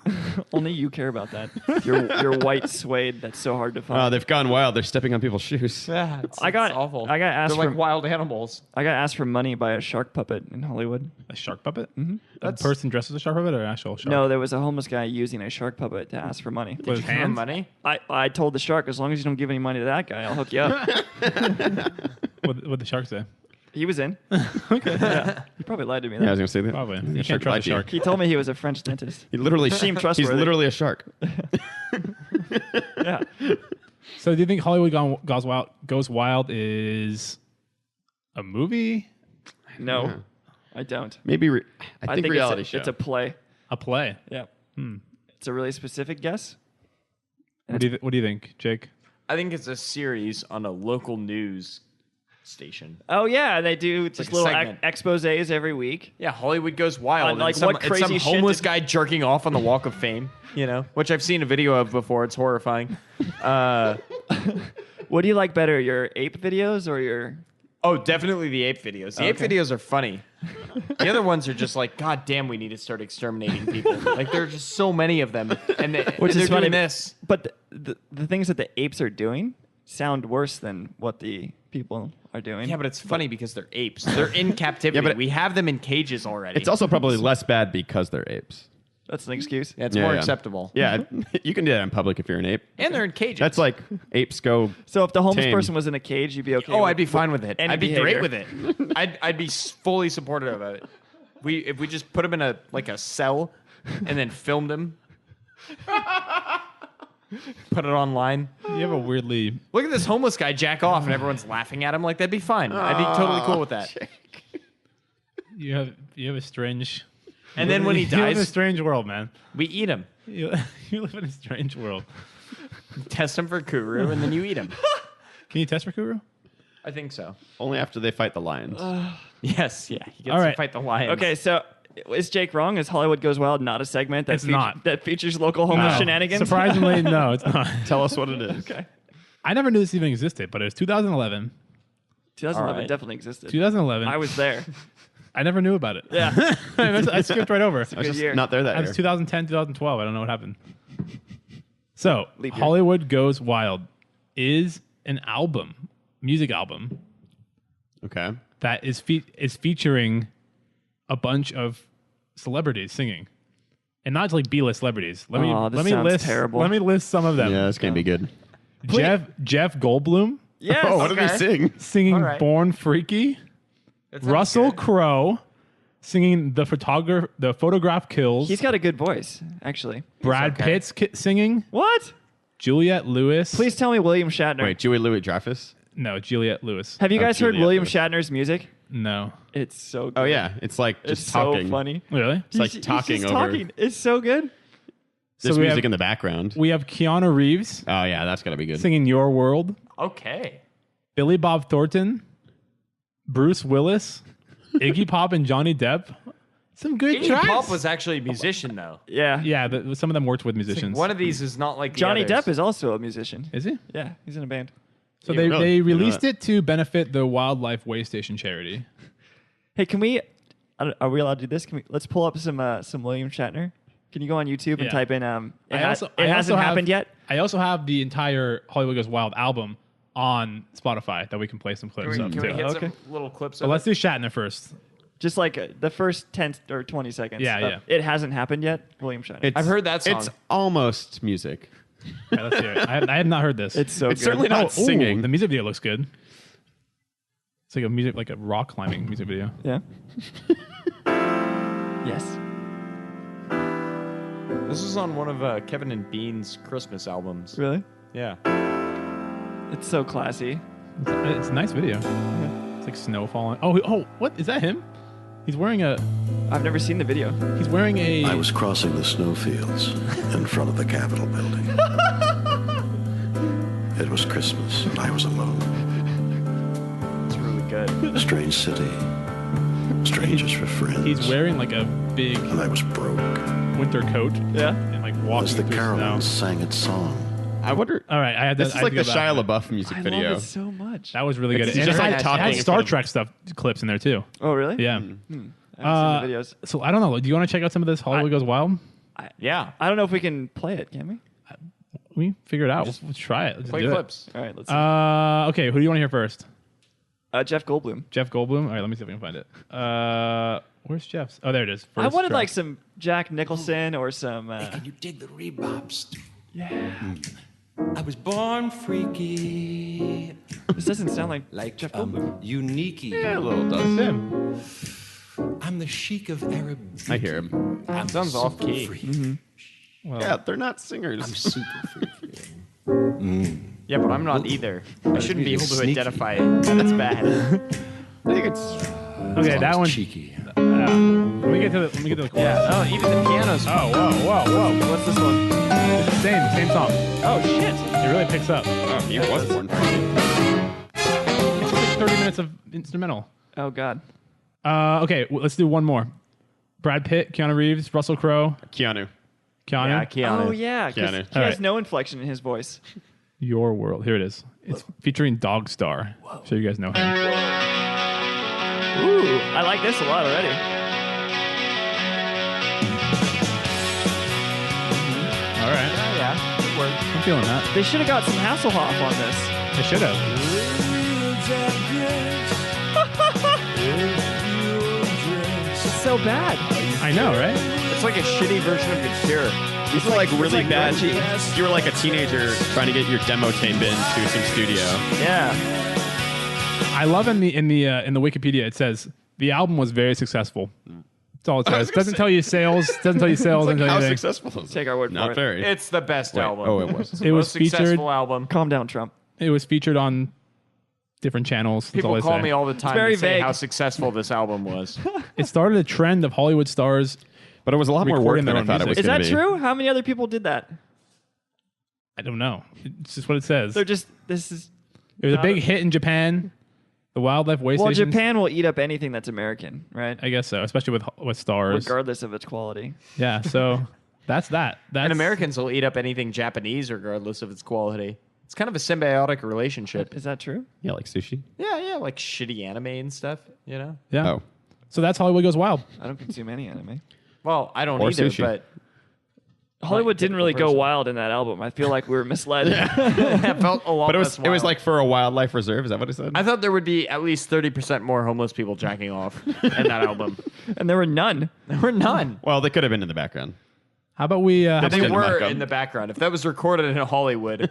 Only you care about that. Your white suede that's so hard to find. They've gone wild. They're stepping on people's shoes. Yeah, I got awful. I got asked They're for like wild animals. I got asked for money by a shark puppet in Hollywood. A shark puppet? Mm-hmm. A person dressed as a shark puppet or an actual shark? No, there was a homeless guy using a shark puppet to ask for money. With his Hand hands? money? I told the shark, as long as you don't give any money to that guy, I'll hook you up. What'd the shark say? He was in. Okay. Yeah. He probably lied to me. Yeah, I was gonna say that. Probably. The You shark can't trust lied a to you. shark. He told me he was a French dentist. He literally Seemed he's trustworthy. literally a shark. Yeah. So do you think Hollywood Goes Wild is a movie? No, Yeah. I don't. Maybe I think reality it's show. It's a play. A play? Yeah. It's a really specific guess. What do you think, Jake? I think it's a series on a local news station. Oh yeah, they do just like a little segment. exposés every week. Yeah, Hollywood Goes Wild. On, like, and some, what and crazy some shit homeless did- guy jerking off on the Walk of Fame, which I've seen a video of before. It's horrifying. What do you like better, your ape videos or your? Oh, definitely the ape videos. The ape videos are funny. The other ones are just like, God damn, we need to start exterminating people. Like, there are just so many of them. And they're is funny. doing this. But the things that the apes are doing sound worse than what the people are doing. Yeah, but it's funny because they're apes. They're in captivity. Yeah, but- we have them in cages already. It's also probably less bad because they're apes. That's an excuse. Yeah, it's Yeah, more yeah. acceptable. Yeah, you can do that in public if you're an ape. And they're in cages. That's like apes go. So if the homeless Tame. person was in a cage, you'd be okay. Oh, with- I'd be fine with it. any I'd be behavior. great with it. I'd be fully supportive of it. If we just put him in a cell and then filmed him, put it online. You have a weirdly Look at this homeless guy jack off, and everyone's laughing at him. Like, that'd be fine. I'd be totally cool with that. you have a strange. And then when he you live in a dies, strange world, man. we eat him. You live in a strange world. Test him for kuru, and then you eat him. Can you test for Kuru? I think so. Only after they fight the lions. Yes, yeah. He gets All to right. fight the lions. Okay, so is Jake wrong? Is Hollywood Goes Wild not a segment that It's not. that features local homeless No. shenanigans? Surprisingly, no, it's not. Tell us what it is. Okay. I never knew this even existed, but it was 2011. 2011 All right. definitely existed. 2011. I was there. I never knew about it. Yeah. I skipped right over. I was Good just year. not there that That year. was 2010, 2012. I don't know what happened. So, Leap year. Hollywood Goes Wild is an album, music album, Okay. that is featuring a bunch of celebrities singing. And not like B-list celebrities. Let me Aw, this sounds list terrible. Let me list some of them. Yeah, this can't be good. Jeff Goldblum Yes. Oh, what did he sing? singing All right. Born Freaky. That sounds Russell good. Crowe singing The Photograph Kills. He's got a good voice, actually. Brad okay. Pitt's singing. What? Juliette Lewis. Please tell me William Shatner. Wait, Julie Louis Dreyfus? No, Juliette Lewis. Have you Oh, guys heard Juliette William Lewis. Shatner's music? No. It's so good. Oh yeah, it's like It's just so talking. funny. Really? It's like He's talking just over talking. It's so good. this So we music have- in the background. We have Keanu Reeves Oh yeah, that's gotta be good. singing Your World. Okay. Billy Bob Thornton. Bruce Willis. Iggy Pop and Johnny Depp. Some good Iggy tracks. Pop was actually a musician, though. Yeah. Yeah, some of them worked with Like, musicians. one of these is not like the Johnny others. Depp is also a musician. Is he? Yeah, he's in a band. So Yeah, they, really? they You know released that. it to benefit the Wildlife Way Station charity. Hey, can we? Are we allowed to do this? Can we? Let's pull up some William Shatner. Can you go on YouTube and Yeah. type in I hasn't also have- happened yet? I also have the entire Hollywood Goes Wild album on Spotify that we can play some clips of Can we too. hit Okay. some little clips But of let's it? do Shatner first. Just like the first 10 or 20 seconds. Yeah, of yeah. It hasn't happened yet. William Shatner. It's- I've heard that song. It's almost music. All right, let's hear it. I have not heard this. It's so It's good. certainly not ooh, singing. the music video looks good. It's like a rock climbing music video. Yeah. Yes. This was on one of Kevin and Bean's Christmas albums. Really? Yeah. It's so classy. It's a nice video. It's like snow falling. Oh, what is that? Him? He's wearing a. I've never seen the video. He's wearing a. I was crossing the snowfields in front of the Capitol building. It was Christmas, and I was alone. It's really good. Strange city. Strangers for friends. He's wearing like a big And I was broke. winter coat. Yeah. And like walking As the through Carolines snow. sang its song. I wonder. All right, I had This that. is like the Shia LaBeouf music I video. love it so much. That was really good. It's And just it like had, talking it had in Star front of- Trek stuff clips in there too. Oh, really? Yeah. I haven't seen the videos. So I don't know. Do you want to check out some of this Hollywood Goes Wild? Yeah. I don't know if we can play it, can we? We figure it out. We'll try it. Let's Play do it. clips. All right, let's see. Okay, who do you want to hear first? Jeff Goldblum. Jeff Goldblum. All right, let me see if I can find it. Where's Jeff's? Oh, there it is. I First wanted track. like some Jack Nicholson or some. Can you dig the rebobs? Yeah. I was born freaky, This doesn't sound like like Jeff Goldblum. unique-y. Yeah, a little does. Him. I'm the chic of Arab. I hear him. I'm Sounds super off key. free. Well, Yeah, they're not singers. I'm super free. Yeah, but I'm not either. I shouldn't be able to Sneaky. identify it. That's bad. I think it's. okay, that one. cheeky. Let me get to the. Let me get to the chorus. Yeah. Oh, even the piano's. Oh, whoa. What's this one? It's the same song. Oh shit! It really picks up. Oh, he was born. It's like 30 minutes of instrumental. Oh god. Okay, let's do one more. Brad Pitt, Keanu Reeves, Russell Crowe, Keanu. Keanu. Yeah, Keanu. Oh yeah. 'Cause Keanu. He All has right. no inflection in his voice. Your World. Here it is. It's featuring Dog Star. So you guys know him. Ooh, I like this a lot already. All right. Yeah. Good work. I'm feeling that. They should have got some Hasselhoff on this. I should have. It's so bad. I know, right? It's like a shitty version of The Cure. These are like really like bad. grungy. You were like a teenager trying to get your demo tape into some studio. Yeah. I love in the Wikipedia it says the album was very successful. That's all it I was says. gonna Doesn't say- tell you sales. Doesn't tell you sales. Like Doesn't tell how you anything. successful is it? Take our word for Not it. very. It's the best Wait, album. oh, it was. It was Most featured. successful album. Calm down, Trump. It was featured on different channels. That's all People I call say. me all the time very to say vague. how successful this album was. It started a trend of Hollywood stars. But it was a lot more work Recording than their I own thought it was music. Is going that to be. true? How many other people did that? I don't know. It's just what it says. They're just. This is. It was a not big hit in Japan. The wildlife way Well, stations. Japan will eat up anything that's American, right? I guess so, especially with stars. Regardless of its quality. Yeah. So that's that. That's And Americans will eat up anything Japanese regardless of its quality. It's kind of a symbiotic relationship. Is that true? Yeah, like sushi. Yeah, like shitty anime and stuff, you know? Yeah. Oh. So that's Hollywood Goes Wild. I don't consume any anime. Well, I don't Or either, sushi. but Hollywood didn't really typical go person. wild in that album. I feel like we were misled. it felt a lot But less it was wild. like for a wildlife reserve. Is that what it said? I thought there would be at least 30% more homeless people jacking off in that album. And there were none. There were none. Well, they could have been in the background. How about we? How They about They didn't were muck 'em. in the background. If that was recorded in Hollywood,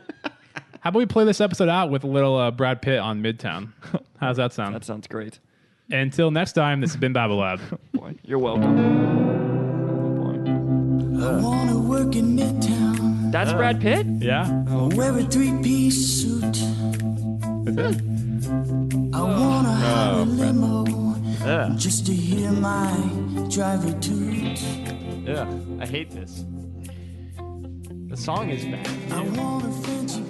how about we play this episode out with a little Brad Pitt on Midtown? How's that sound? That sounds great. Until next time, this has been Babble Lab. Boy, you're welcome. I wanna work in Midtown, That's Brad Pitt? Yeah. wear a three-piece suit. That's it. I wanna hire a limo yeah, just to hear my driver toot. I hate this. The song is bad. I want a fancy